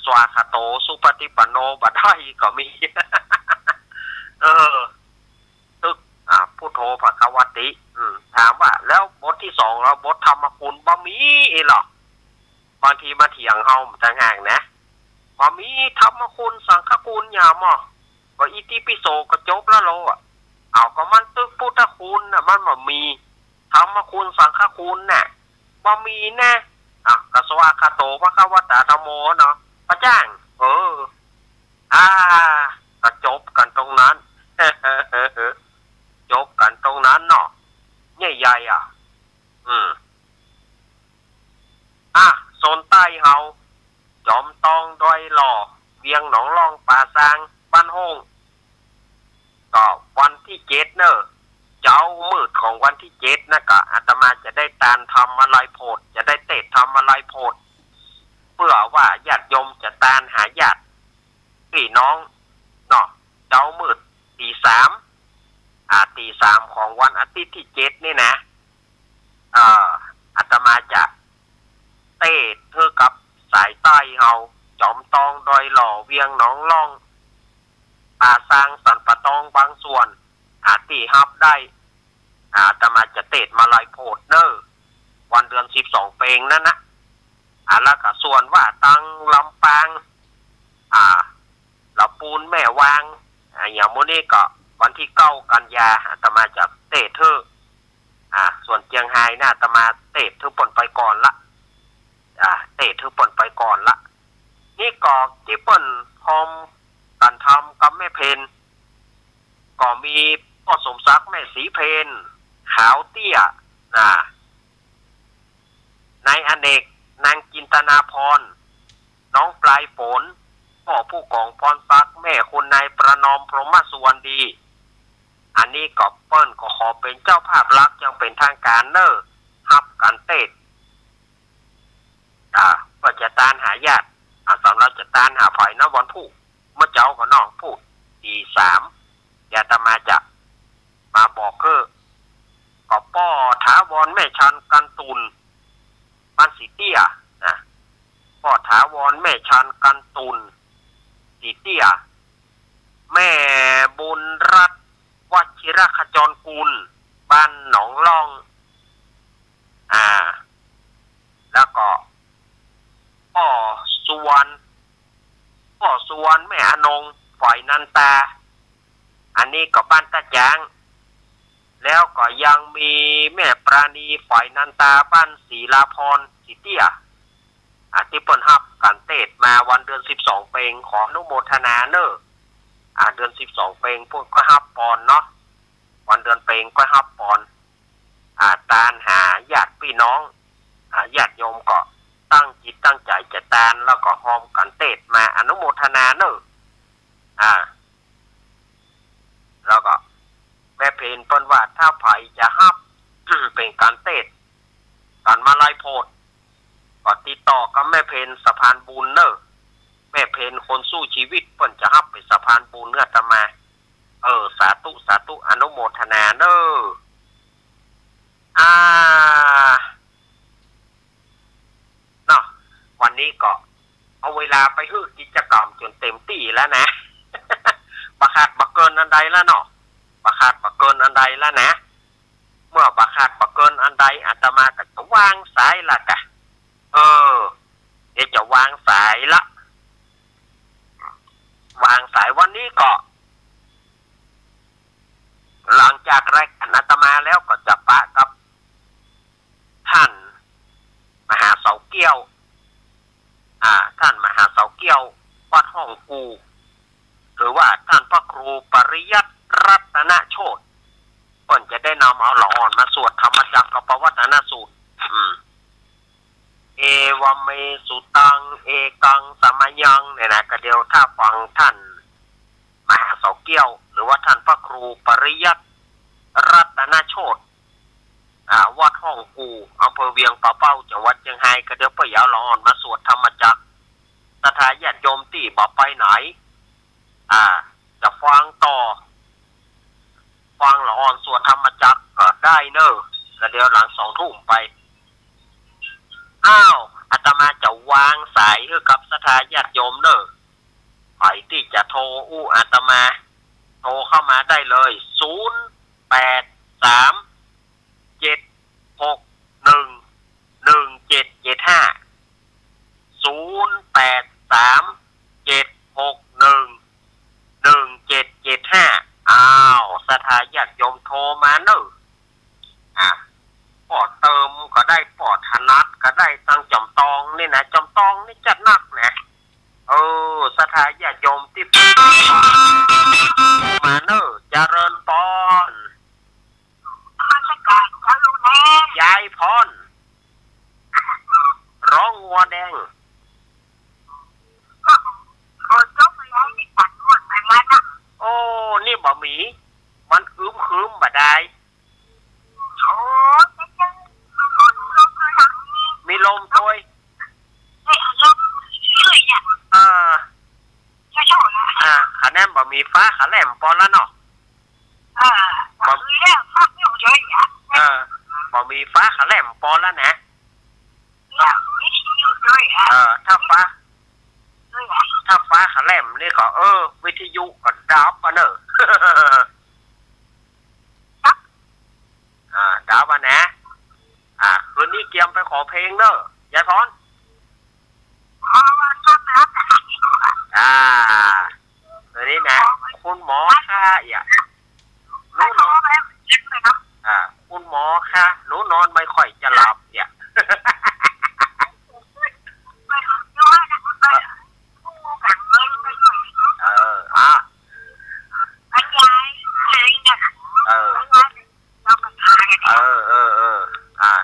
Speaker 1: สวาคาโตสุปฏิปันโนบัดได้ก็มี ตึกพุทโธปะกวติถามว่าแล้วบทที่2แล้วบทธรรมคุณบ่มีหรอบางทีมาเถียงเฮาต่างหากนะบ่มีธรรมคุณสังฆคุณยามอ่ะก็อิติปิโสก็จบแล้วโลเอาก็มันตึกพุทธคุณน่ะมันบ่มีธรรมคุณสังฆคุณน่ะบ่มีนะกสวาคาโตพระคัมภีร์ธรรมโมเนาะพระจ้างก็จบกันตรงนั้น จบกันตรงนั้นเนาะใหญ่ๆโซนใต้เฮาจอมตองดอยหล่อเวียงหนองรองป่าซางบ้านโฮงก็วันที่7เนอะเจ้ามืดของวันที่7นะก็อาตมาจะได้ตานทำอะไรโพดจะได้เตะทำอะไรโพดเพื่อว่าญาติโยมจะตานหาญาติพี่น้องเนาะเจ้ามืดตี3ของวันอาทิตย์ที่7นี่นะอาตมาจะเตะเธอกับสายใต้เฮาจอมตองดอยหล่อเวียงหนองล่องป่าซางสันปะตองบางส่วนที่ฮับได้อาตมาจะเตะมาลายโพดเนอร์วันเดือน12เปงนั่นนะแล้วก็ส่วนว่าตังลำปางลำปูนแม่วางอย่างมื้อนี้ก็วันที่9กันยาอาตมาจะเตะเธอส่วนเจียงไฮ้น่ะอาตมาเตะเธอปนไปก่อนละเตะเธอปนไปก่อนละนี่ก็ที่เปิ้นพร้อมกันทำกับแม่เพนก็มีพ่อสมศักดิ์แม่สีเพนขาวเตี้ยนายอเนกนางจินตนาพรน้องปลายฝนพ่อผู้กองพรศักดิ์แม่คุณนายประนอมพรหมสุวรรณดีอันนี้ก็เปิ้นก็ขอเป็นเจ้าภาพลักษณ์ยังเป็นทางการเนอฮับกันเตะก็จะตานหาญาติสำหรับจะตานหาฝ่ายนะวันผู้เมื่อเจ้าก็น้องผู้ตี3อย่าตมาจะมาบอกก็ป้อถาวรแม่ชันกันตุนบ้านสีเตี้ยป้อถาวรแม่ชันกันตุน สีเตี้ยแม่บุญรัตน์วชิรขจรกุลบ้านหนองล่อง แล้วก็พ่อสุวรรณแม่อนงฝ่ายนันตาอันนี้ก็บ้านตาจางแล้วก็ยังมีแม่ปราณีฝ่ายนันตาบ้านศรีลาพรสีเตี้ยที่เปิ้นฮับกันเตดมาวันเดือน12เพลงขออนุโมทนาเนอะเดือน12เพลงพวกก็ฮับปอนเนาะวันเดือนเพลงก็ฮับปอนตานหาญาติพี่น้องญาติโยมก็ตั้งจิตตั้งใจจะตานแล้วก็หอมกันเตดมาอนุโมทนาเนอะแล้วก็แม่เพนเปิ้นว่าถ้าไผจะฮับ เป็นการเตดการมาไล่โพดก็ติดต่อกับแม่เพนสะพานบุญเนอะแม่เพนคนสู้ชีวิตเปิ้นจะฮับเป็นสะพานบุญเนื้อตมาสาธุอนุโมทนาเนอะเนาะวันนี้ก็เอาเวลาไปฮื้อกิจกรรมจนเต็มที่แล้วนะ บักขาดบักเกินอันใดแล้วเนาะบักขาดบักเกินอันใดแล้วนะเมื่อบักขาดบักเกินอันใดอาตมาก็จะวางสายละกะเดี๋ยวจะวางสายละวางสายวันนี้ก็หลังจากรายการอาตมาแล้วก็จะปะกับท่านมหาเสาเกี้ยวท่านมหาเสาเกี้ยววัดห้องกูหรือว่าท่านพระครูปริยัติรัตนโชติเพิ่นจะได้นำเอาละอ่อนมาสวดธรรมจักรกับปวัตนสูตรเอวเมสุตังเอกังสมัยยังเนี่ยนะก็เดียวถ้าฟังท่านมหาเสาเกี้ยวหรือว่าท่านพระครูปริยัติรัตนโชติวัดห้องกูอำเภอเวียงป่าเป้าจังหวัดเชียงรายก็เดี๋ยวเพื่อเอาละอ่อนมาสวดธรรมจักรศรัทธาญาติโยมที่บ่ไปไหนจะฟังต่อฟังละอ่อนสวดธรรมจักรก็ได้เนอะก็เดี๋ยวหลัง2 ทุ่มไปอาตมาจะวางสายให้กับศรัทธาญาติโยมเนอะใครที่จะโทรอาตมาโทรเข้ามาได้เลยศรัทธาญาติโยมโทรมาเนอะปอดเติมก็ได้ปอดธนัดก็ได้ตั้งจำตองนี่นะจำตองนี่จัดหนักนะศรัทธาญาติโยมที่มาเนอะเจริญปอนยายพรร้องงัวแดงโอ้นี่บ่มีมันคืมบ่ได้มีลมตัวคะแนนบ่มีฟ้าขาแหลมปอนแล้วเนาะบ่มีฟ้าขาแหลมปอนแล้วนะถ้าฟ้าขาแหลมนี่ก็วิทยุก็ดับป่ะเนอะ ดาวมานะคืนนี้เกียมไปขอเพลงเนอะยายพรคืนนี้นะคุณหมอค่ะหนูนอนคุณหมอค่ะหนูนอนไม่ค่อยจะหลับเนี่ย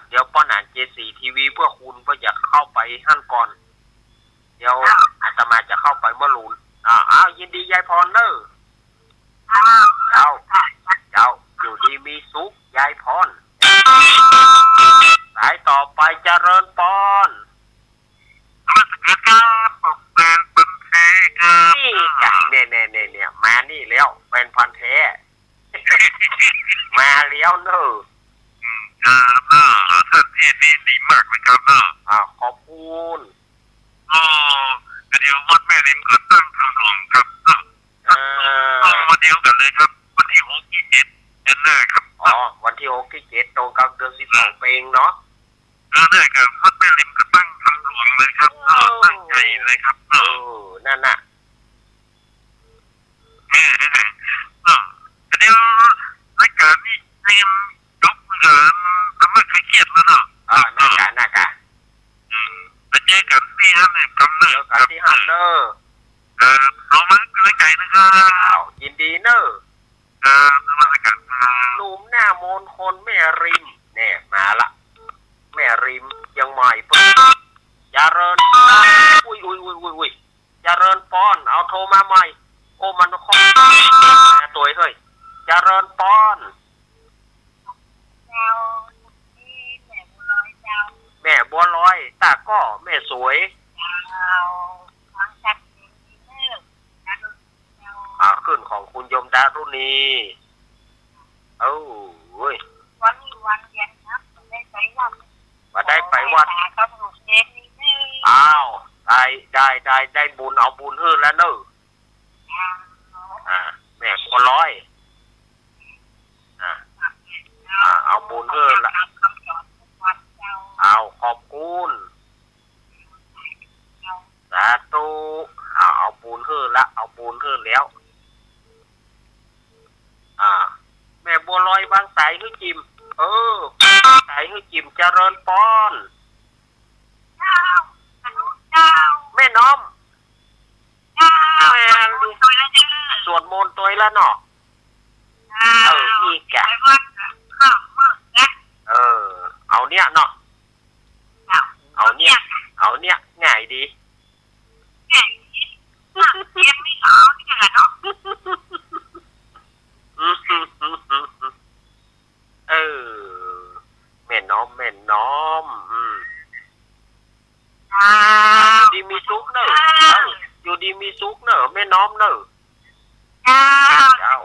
Speaker 1: เดี๋ยวป้อนอ่านJ4 ทีวีเพื่อคุณก็อยากเข้าไปหั่นก่อนเดี๋ยวอาตมาจะเข้าไปเมื่อรุนยินดียายพรเนอะเจ้าอยู่ดีมีสุขยายพรสายต่อไปเจริญปอนนี่จ้ะเนี่ยมานี่แล้วเป็นพันแท้ มาเลี้ยวเนอะท่านเทศนี่ดีมากเลยครับขอบคุณเดี๋ยววัดแม่ริมก็ตั้งถนน
Speaker 7: ครับวันเดียวกันเลยครับวันที่6ที่7เดือนหน้าครับ
Speaker 1: อ๋อวันที่6ที่7ตรงกับเดือน12เองเนาะ
Speaker 7: เนี่ยครับพัดแม่ริมก็ตั้งทำหลวงเลยครับตั้งใจเลยครับ
Speaker 1: นั่นน่ะ
Speaker 7: เดี๋ยวรายการนี้เตรียมยกทำให้ใครเครียดแล้วเนาะ
Speaker 1: น่ากะ
Speaker 7: ไปเจอกันที่ฮันเนี่ยกำเนิด
Speaker 1: กันที่ฮันเนอร์
Speaker 7: เรามาเป็นรายการนะครับ
Speaker 1: ยินดีเนอร์
Speaker 7: มารายการ
Speaker 1: หนุ่มหน้ามนคนแม่ริมเนี่ยมาละแม่ริมยังใหม่เพิ่งยาเรินอุ้ยยาเรินป้อนเอาโทรมาใหม่โอ้มันคอตัวเฮ้ยยาเรินป้อนแม่บัวลอยตาก็แม่สวยขึ้นของคุณยมดารุณีเว้ย
Speaker 8: วันนี้วันเย็นครับได้ไปวัด
Speaker 1: ได้ไปวัดได้บุญเอาบุญฮื้อแล้วเนอะแม่บัวลอยเอาบุญฮื้อละเอาขอบคุณสาธุเอาบุญฮื้อละเอาบุญฮื้อแล้วแม่บัวลอยบางสายฮื้อจิมสายฮื้อจิมเจริญปอนแม่น้อมแม่สวดมนต์ตัวแล้วเนาะอีกอะเอาเนี่ยเนาะเอาเนี่ยง่ายดีแม่น้อมอยู่ดีมีซุกเนอะอยู่ดีมีซุกเนอะแม่น้อมเนอะ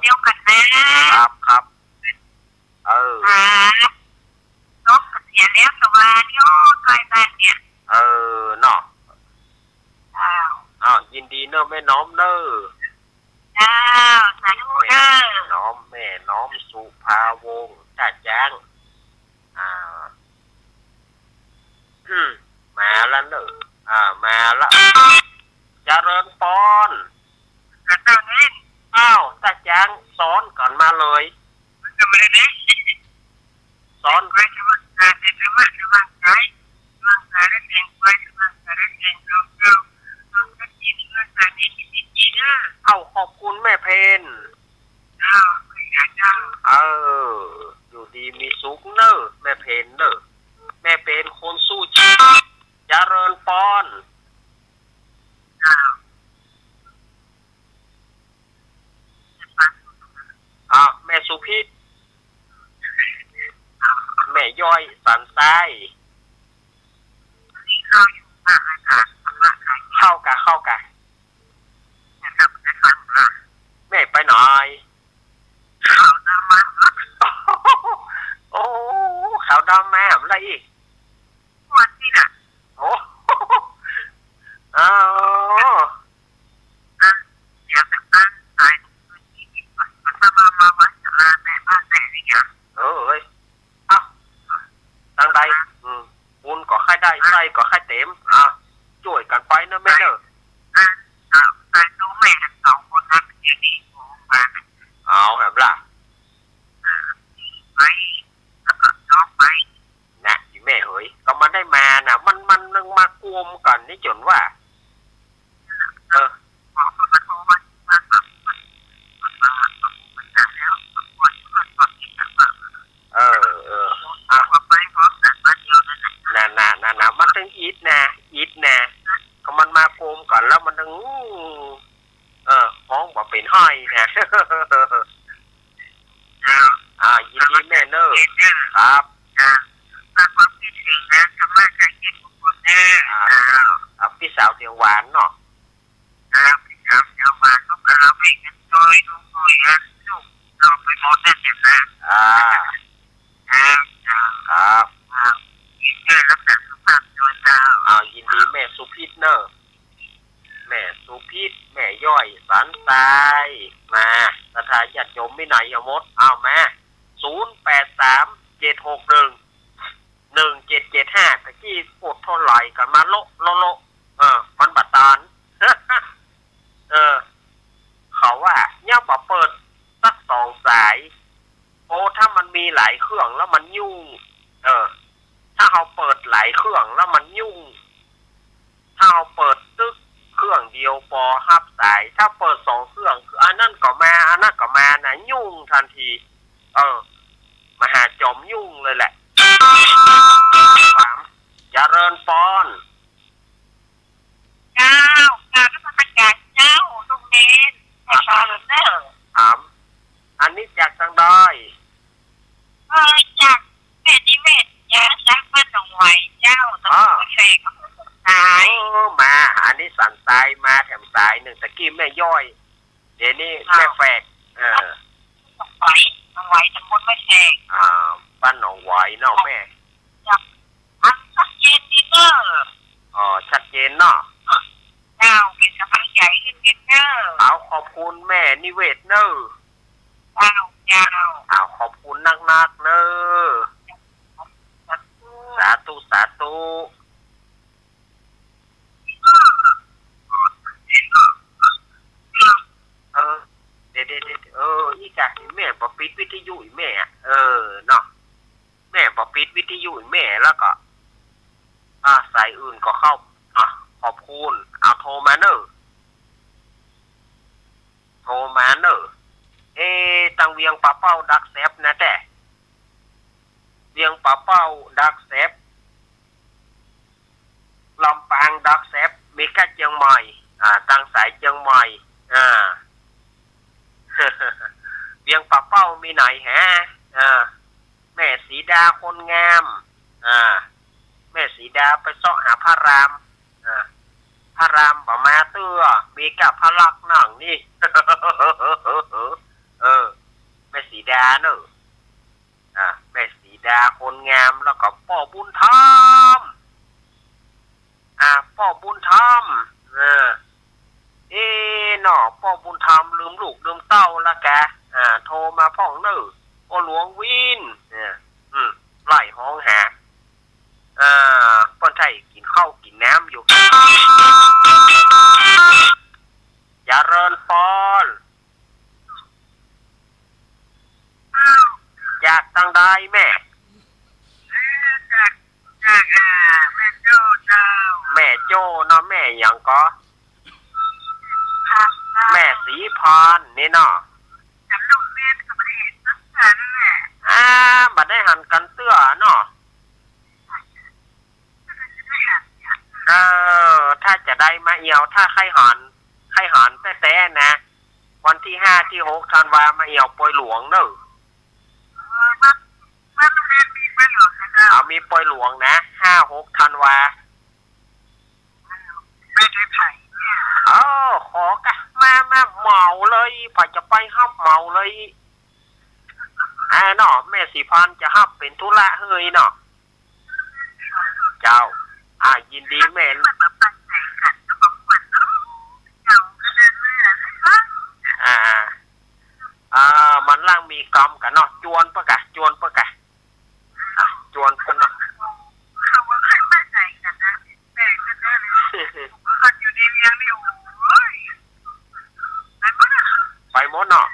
Speaker 8: เดียวกันนะครับนกเสียแล้วสวัสดีใกล้บ้านเนี่ย
Speaker 1: เนาะยินดีเนอะแม่น้อมเนอะ
Speaker 8: สาธุเนอะ
Speaker 1: แม่น้อมสุภาวงศ์จ่าแจ้งมาแล้วเนอะมาละเจริญปอนจ่าแจ้งสอนก่อนมาเลยสอนขอบคุณแม่เพนอยู่ดีมีสุขเนอะแม่เพนเนอะแม่เพนคนสู้ชีวิตเจริญปอนแม่สุพิษแม่ย่อยสันทรายเข้ากะแม่ไปหน่อยโอ้ขาวดำแม่อะไรอีก
Speaker 8: วันนี้น่ะ
Speaker 1: โอ้
Speaker 8: อยากจะตั้งใจถ้ามาวัดแม่บ้านแม่นี่ไง
Speaker 1: ทางใดบุญก็ค่ายได้ไส้ก็ค่ายเต็มช่วยกันไปนะแม่เนอะ
Speaker 8: ตัวแม่2 คนนั้นเดี๋ยวนี้มา
Speaker 1: แบบล่ะ
Speaker 8: ไปแล้วก็น้องไป
Speaker 1: นะที่แม่เฮ้ยก็มันได้มานะมันมากวมกันนี่จนว่า
Speaker 8: หมอเขาโทรมาแล้ว
Speaker 1: ไปพร้อมกันมาเดียวนั่นนะมันถึงอีทนะก็มันมากวมกันแล้วมันถึงห้องบอกเป็นห้อยนะยินดีแม่เนอร์ครับ
Speaker 8: ความคิดถึงนะทำให้ใครเห็นทุกคนแน่
Speaker 1: พี่สาวเสียงหวานเนาะ
Speaker 8: พี่สาวเสียงหวานก็เราไม่กันจอยดูหน่อยลูกเราไปหมดนั่นเนี่ยนะครับยินดีรักษาสุขภาพโดยตา
Speaker 1: ยินดีแม่สุพิษเนอร์แม่สุพิษแม่ย ย่อยสันทรายมาสถาญาติโยมไม่ไหนเอาหมดเอามา0837611775ตะกี้ปวดเท่าไหร่กันมาโลมันบัดตาน เขาว่าเนี่ยมาเปิดสัก2 สายโอ้ถ้ามันมีหลายเครื่องแล้วมันยุ่งถ้าเขาเปิดหลายเครื่องแล้วมันยุ่งถ้าเขาเปิดตึกเครื่องเดียวพอฮับสายถ้าเปิด2 เครื่องคืออันนั้นก็มาอันนั้นก็มานะยุ่งทันทีมหาจอมยุ่งเลยแหละเจริญปอน
Speaker 8: เจ้าก็มาประกาศเจ้าตรงเน้นไอ้ชาเนอร์
Speaker 1: ถามอันนี้จากทางใด
Speaker 8: จากแม่ที่แม่ยาซักบ้านหนองไหวเจ้าตะกุกแฝกก็สาย
Speaker 1: มาอันนี้สันทรายมาแถมสายหนึ่งตะกี้แม่ย่อยเดี๋ยวนี้แม่แฝก
Speaker 8: หนองไหวตำบลแม่แฝก
Speaker 1: บ้านหนองไหวเนาะแม่
Speaker 8: อันชัดเจนดีเนอร์
Speaker 1: ชัดเจนเนาะ
Speaker 8: เจ้าเป็นกำลังใจขึ้นเนอร์
Speaker 1: เอาขอบคุณแม่นิเวศเนอร์
Speaker 8: เอา
Speaker 1: ขอบคุณนักๆเนอร์สาธุเดี๋ยวอีกอะแม่ปปิดวิทยุแม่เนาะแม่ปปิดวิทยุแม่แล้วก็สายอื่นก็เข้าขอบคุณเอาโทรมาเนอะตังเวียงปะเป้าดักแซบนะแต่เวียงปะเป้าดักแซบลำปางดักแซบมีแค่เชียงใหม่ตั้งสายเชียงใหม่เวียงปะเป้ามีไหนฮะแม่สีดาคนงามแม่สีดาไปเสาะหาพระรามประมาเตื้อมีกับพระลักษณ์นั่งนี่ แม่สีดาเนอะแม่สีดาคนงามแล้วก็พ่อบุญธรรมพ่อบุญธรรมเนาะพ่อบุญธรรมลืมลูกลืมเต้าละแกโทรมาพ่องเนอะพ่อหลวงวินไล่ห้องหาป้อนไทยกินข้าวกินน้ำอยู่อย่าเรินปอนจากทางใดแม่
Speaker 8: จากแม่โจ้เจ้า
Speaker 1: แม่โจ้เนาะแม่อย่างก็แม่สีพรนี่เนาะ
Speaker 8: จำลูกเรียนกับประเทศสักกันแม่
Speaker 1: บัดได้หันกันเตื้อเนาะถ้าจะได้มาเอียวถ้าไข้หอนแต่นะวันที่5 ที่ 6ธันวามาเอียวปอยหลวงเนอะมีปอยหลวงนะ5-6ธันวา
Speaker 8: ไม่ได้ไผ่
Speaker 1: ขอกะมาเหมาเลยพอจะไปฮับเหมาเลยเนาะแม่สีพันจะฮับเป็นธุระเฮยเนาะเจ้ายินดีแม่มันล่างมีกรรมกันเนาะจวนปะกะจวนปะเนาะ
Speaker 8: เขาว่าใครไม่ใจกันนะแบ่งกันได้เลยคนอยู่ในเมียงนี่โอ้ย
Speaker 1: ไปหมดเนาะ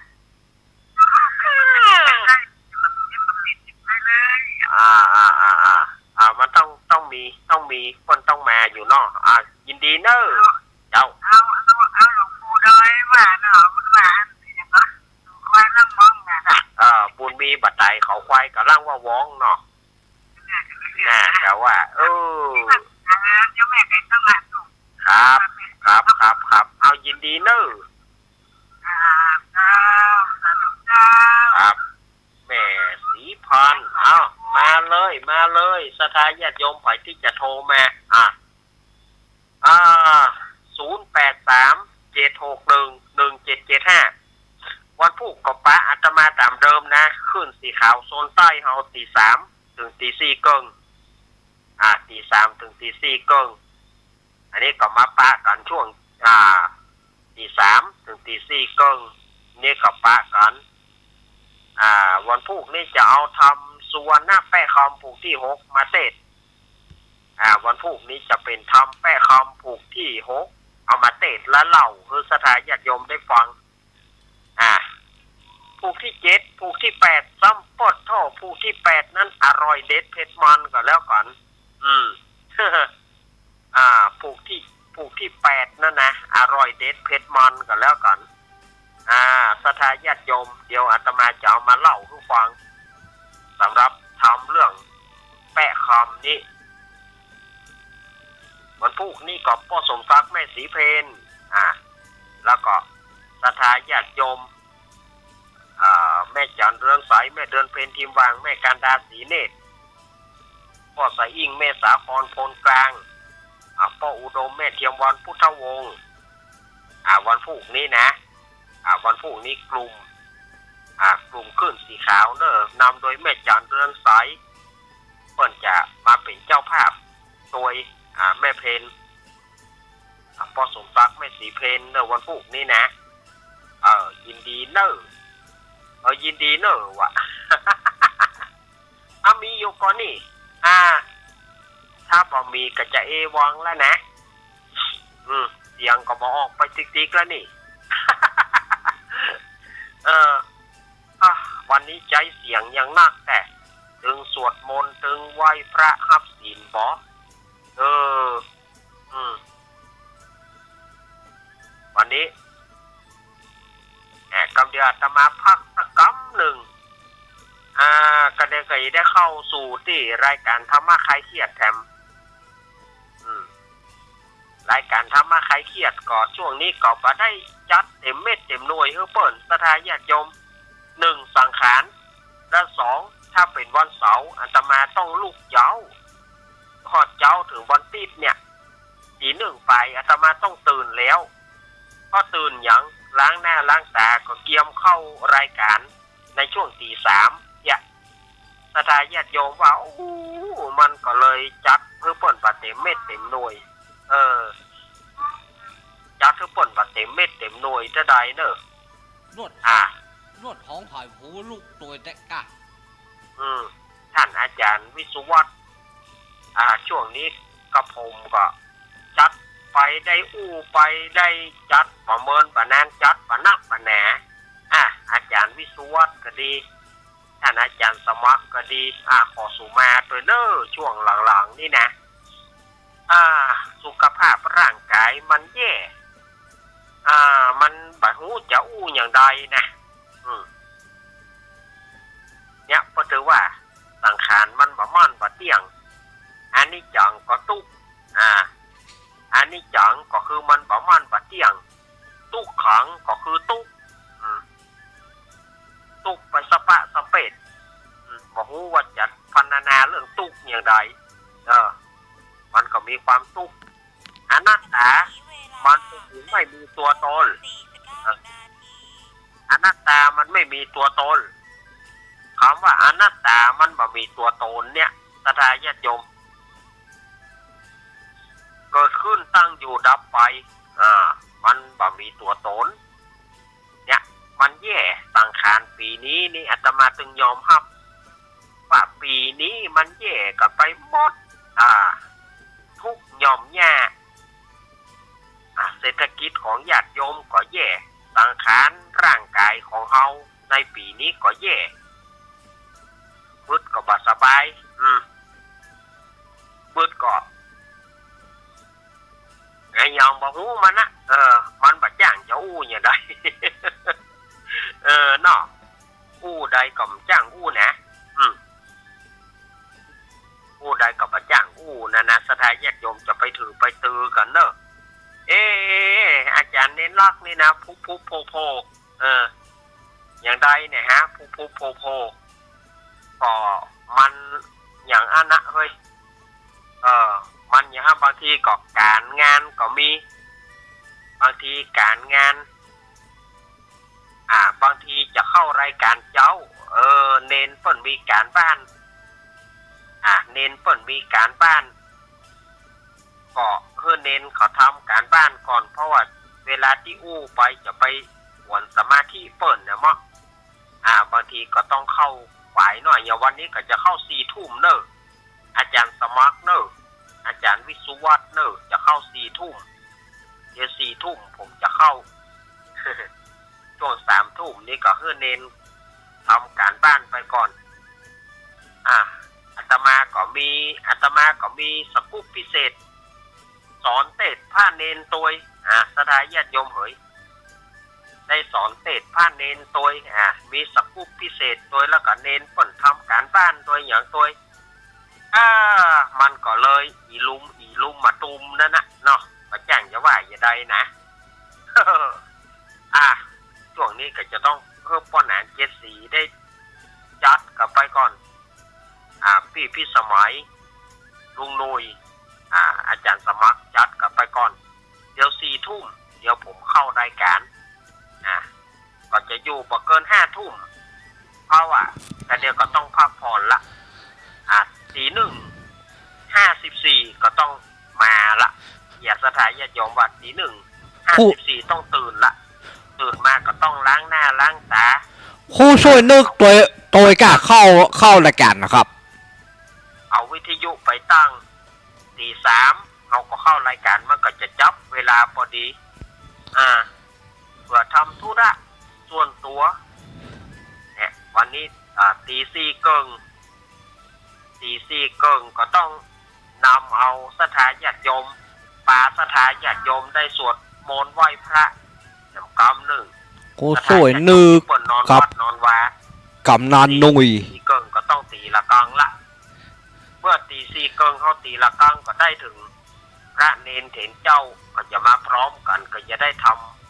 Speaker 1: มันต้องมีคนต้องมาอยู่เนาะยินดีเนอะเจ้า
Speaker 8: เอาหลวงปู่ด้วยว่าเนาะว่าอย่างก็ควายนั่งมองนะ
Speaker 1: บุญมีบัดใดเขาควายกับร่างว่าว้องเนาะแต่ว่า
Speaker 8: เจ้าแม่เป็นต้องมาถูก
Speaker 1: ครับเอายินดีเนอะครับแม่สีพันเอามาเลยสถาญาติโยมฝ่ายที่จะโทรมา0837611775วันพุธกับป้าอาตมาตามเดิมนะขึ้นสีขาวโซนใต้เฮาตี 3 ถึงตี 4 กึ่งตี 3 ถึงตี 4 กึ่งอันนี้ก็มาปะกันช่วง ตี 3 ถึงตี 4ก็นี่ก็ปะกันวันพุธนี่จะเอาทำส่วนหน้าแป้คำผูกที่ 6มาเทศวันพุธนี้จะเป็นทำแป้คำผูกที่ 6เอามาเทศและเล่าคือสถานญาติโยมได้ฟังผูกที่ 7ผูกที่ 8ซ้ำปดท่อผูกที่ 8นั้นอร่อยเด็ดเผ็ดมันก็แล้วกันผูกที่ 8นั่นนะอร่อยเด็ดเผ็ดมันก็แล้วกันสถานญาติโยมเดี๋ยวอาตมาจะเอามาเล่าให้ฟังสำหรับทำเรื่องแปะคำนี้วันพุธนี่ก็พ่อสมศักดิ์แม่ศรีเพนแล้วก็สถานญาติโยมแม่จันเรืองใสแม่เดือนเพนทีมวางแม่การดาศรีเนตรพ่อสายอิงแม่สาครพลกลางพ่ออุดมแม่เทียมวันพุทธวงศ์วันพุธนี้นะวันพุธนี้กลุ่มขึ้นสีขาวเนอะนำโดยแม่จันเรืองใสเพิ่นจะมาเป็นเจ้าภาพโดยแม่เพนพ่อสมศักดิ์แม่ศรีเพนเนอะวันพุธนี้นะยินดีเนอะยินดีเนอะวะ มีอยู่ก่อนนี่ถ้าพอมีก็จะวังแล้วนะเสียงก็บอกออกไปติ๊กๆแล้วนี่ วันนี้ใจเสียงยังนักแต่ถึงสวดมนต์ถึงไหว้พระฮับศีลบ่วันนี้กำเดียวอาตมาพักสักกำหนึ่งก็ได้เข้าสู่ที่รายการธรรมะคลายเครียดแถมรายการธรรมะคลายเครียดก็ช่วงนี้ก็มาได้จัดเต็มเม็ดเต็มหน่วยเปิ่นสถานญาติโยม1สังขารและ2ถ้าเป็นวันเสาร์อาตมาต้องลูกเจ้าขอดเจ้าถึงวันติดเนี่ยตี 1ไปอาตมาต้องตื่นแล้วก็ตื่นอย่างล้างหน้าล้างตาก็เกียมเข้ารายการในช่วงตี 3เนี่ยสถานญาติโยมว่ามันก็เลยจัดเพื่อเปิ่นปะเต็มเม็ดเต็มหน่วยจัดเพื่อเปิ่นปะเต็มเม็ดเต็มหน่วยจะได้เนอะ
Speaker 2: นวดของถ่ายหูลูกตัวแตกกะ
Speaker 1: ท่านอาจารย์วิสุวัฒน์ช่วงนี้กระผมก็จัดไปได้ไปได้จัดประเมินประนานจัดประนักประแหนอาจารย์วิสุวัฒน์ก็ดีท่านอาจารย์สมัครก็ดีขอสุมาตัวเนอช่วงหลังๆนี่นะสุขภาพร่างกายมันแย่มันบะหูจะอย่างใดนะเนี่ยก็ถือว่าสังขารมันบะมั่นบะเตี้ยงอันนี้จังก็ตุกอันนี้จังก็คือมันบะมั่นบะเตี้ยงตุกขังก็คือตุกไปสปะสเปดบะหูว่าจะพรรณนาเรื่องตุกอย่างใดมันก็มีความตุกอนัตตามันไม่มีตัวตนอนัตตามันไม่มีตัวตนคำว่าอนัตตามันบ่มีตัวตนเนี่ยสถานญาติโยมเกิดขึ้นตั้งอยู่ดับไปมันบ่มีตัวตนเนี่ยมันแย่สังขารปีนี้นี่อาตมาจึงยอมรับว่าปีนี้มันแย่กันไปหมดทุกย่อมแย่เศรษฐกิจของญาติโยมก็แย่สังขารร่างกายของเฮาในปีนี้ก็แย่บึดก็บ่สบายบึดก็ไอ้ยองบ่ฮู้มันนะมันบ่จ้างจะอย่างใด เนาะใดก็จ้างนะใดก็บ่จ้างนะสถานญาติโยมจะไปถือไปตือกันเนอะอาจารย์เน้นลักนี่นะพุโพอย่างใดเนี่ยฮะพุโพก็มันอย่างอันนะเฮ้ยมันอย่างบางทีก็การงานก็มีบางทีการงานบางทีจะเข้ารายการเจ้าเน้นเพิ่นมีการบ้านเน้นเพิ่นมีการบ้านก็เน้นเขาทำการบ้านก่อนเพราะว่า เวลาที่อู้ไปจะไปหวนสมาธิเปิ่นนะมั้งบางทีก็ต้องเข้าฝ่ายหน่อยอย่างวันนี้ก็จะเข้า4 ทุ่มเนอะอาจารย์สมัครเนอะอาจารย์วิสุวัฒน์เนอะจะเข้า4 ทุ่มเดี๋ยว4 ทุ่มผมจะเข้า ช่วง3 ทุ่มนี่ก็ให้เน้นทำการบ้านไปก่อนอาตมาก็มีสกู๊ปพิเศษสอนเทศผ้าเนนตัวสถาญาติโยมเหยได้สอนเทศผ้าเนนตัวมีสกู๊ปพิเศษตัวแล้วก็เนนเปิ่นทำการบ้านตัวอย่างตัวมันก็เลยอีลุมมาตุมนั่นนะเนาะก็แจ้งจะว่าอย่าใดนะ ช่วงนี้ก็จะต้องเพิ่มป้อนหนาน7 สีได้จัดกับไปก่อนพี่สมัยลุงนุยอาจารย์สมัครจัดกับไปก่อนเดี๋ยว4 ทุ่มเดี๋ยวผมเข้ารายการก็จะอยู่บ่เกิน5 ทุ่มเพราะว่าแต่เดี๋ยวก็ต้องพักผ่อนละ1:54ก็ต้องมาละอย่าสถานญาติโยมว่า1:54ต้องตื่นละตื่นมาก็ต้องล้างหน้าล้างตา
Speaker 6: ครูช่วยนึกตัวกล้าเข้ารายการนะครับ
Speaker 1: เอาวิทยุไปตั้ง3เขาก็เข้ารายการมันก็จะจับเวลาพอดีเพื่อทำธุระส่วนตัวเนี่ยวันนี้4 เกิงก็ต้องนำเอาสถานญาติโยมสถานญาติโยมได้สวดมนต์ไหว้พระกำหนึ่ง
Speaker 6: ครูช่วยนึกครับ
Speaker 1: นอนวาก
Speaker 6: ำนันนุย
Speaker 1: 4 เกิงก็ต้องตีละกังละเมื่อ4 เกิงเขาตีละกังก็ได้ถึงพระเนนเถนเจ้าก็จะมาพร้อมกันก็จะได้ท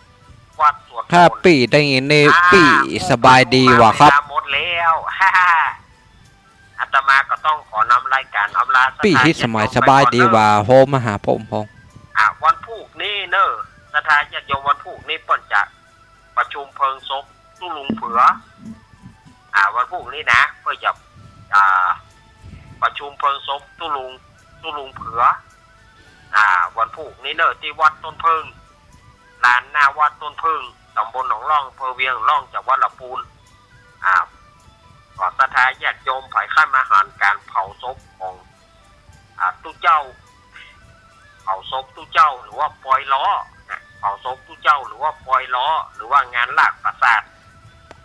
Speaker 1: ำวัดสวดมนต์
Speaker 6: ถ้าปีได้ยินในปีสบายดีวะครับ
Speaker 1: หมดแล้วอาตมาก็ต้องขอนำรายการอำลา
Speaker 6: ปีที่สมัยสบายดีว่าโฮมหาผมพง
Speaker 1: วันพุกนี้เนอะสถานญาติโยมวันพุกนี้เปิ้นจะประชุมเพลิงศพตู้ลุงเผือวันพุกนี้นะเพื่อจะประชุมเพลิงศพตู้ลุงเผือวันพุกนี้เนอะที่วัดต้นพึ่งลานหน้าวัดต้นพึ่งตำบลหนองร่องอำเภอเวียงร่องจากวัดละปูนก่อนสถานญาติโยมไผ่ข้ามอาหารการเผาศพของตู้เจ้าเผาศพตู้เจ้าหรือว่าปล่อยล้อเผาศพตู้เจ้าหรือว่าปล่อยล้อหรือว่างานลากประสาท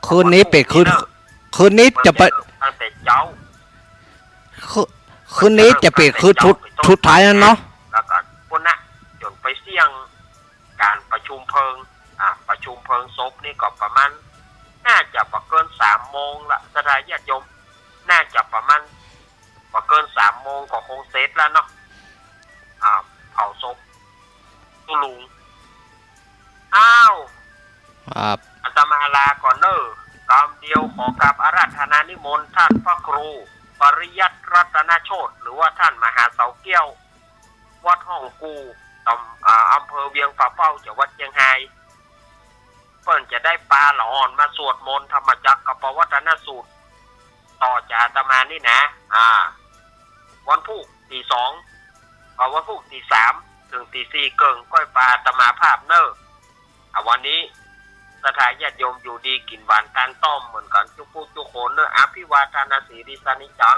Speaker 6: คืนนี้เป็ดคืนนี้จะไป
Speaker 1: ตั้งแต่เจ้า
Speaker 6: คืนนี้จะเป็ดคือชุดท้ายนั่นเนาะ
Speaker 1: แล้วก็พวกนั้นจนไปเสี่ยงการประชุมเพลิงประชุมเพลิงศพนี่ก็ประมาณน่าจะประเกิน3 โมงละสถานญาติโยมน่าจะประมาณประเกิน3 โมงก็คงเสร็จแล้วเนาะเผาศพตุลุงอาตมาลาก่อนเนอะตามเดียวขอกราบอาราธนานิมนต์ท่านพระครูปริยัติรัตนโชติหรือว่าท่านมหาเสาเกี้ยววัดห้องกูอำเภอเวียงป่าเป้าจังหวัดเชียงรายเพิ่นจะได้ปลาหลอนมาสวดมนต์ธรรมจักรกับปวัตนสูตรต่อจากอาตมานี่นะวันพุธตี 2วันพุธตี 3ถึงตี 4เกิงก้อยปลาอาตมาภาพเนอวันนี้สถานญาติโยมอยู่ดีกินหวานตานต้อมเหมือนกันทุกคนเนออภิวาทนาสีริสานิจัง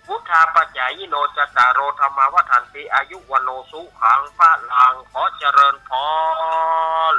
Speaker 1: พุทธาปัจจายโนจตารโรธรรมวัฏันติอายุวโนสุขังพระลังขอเจริญพร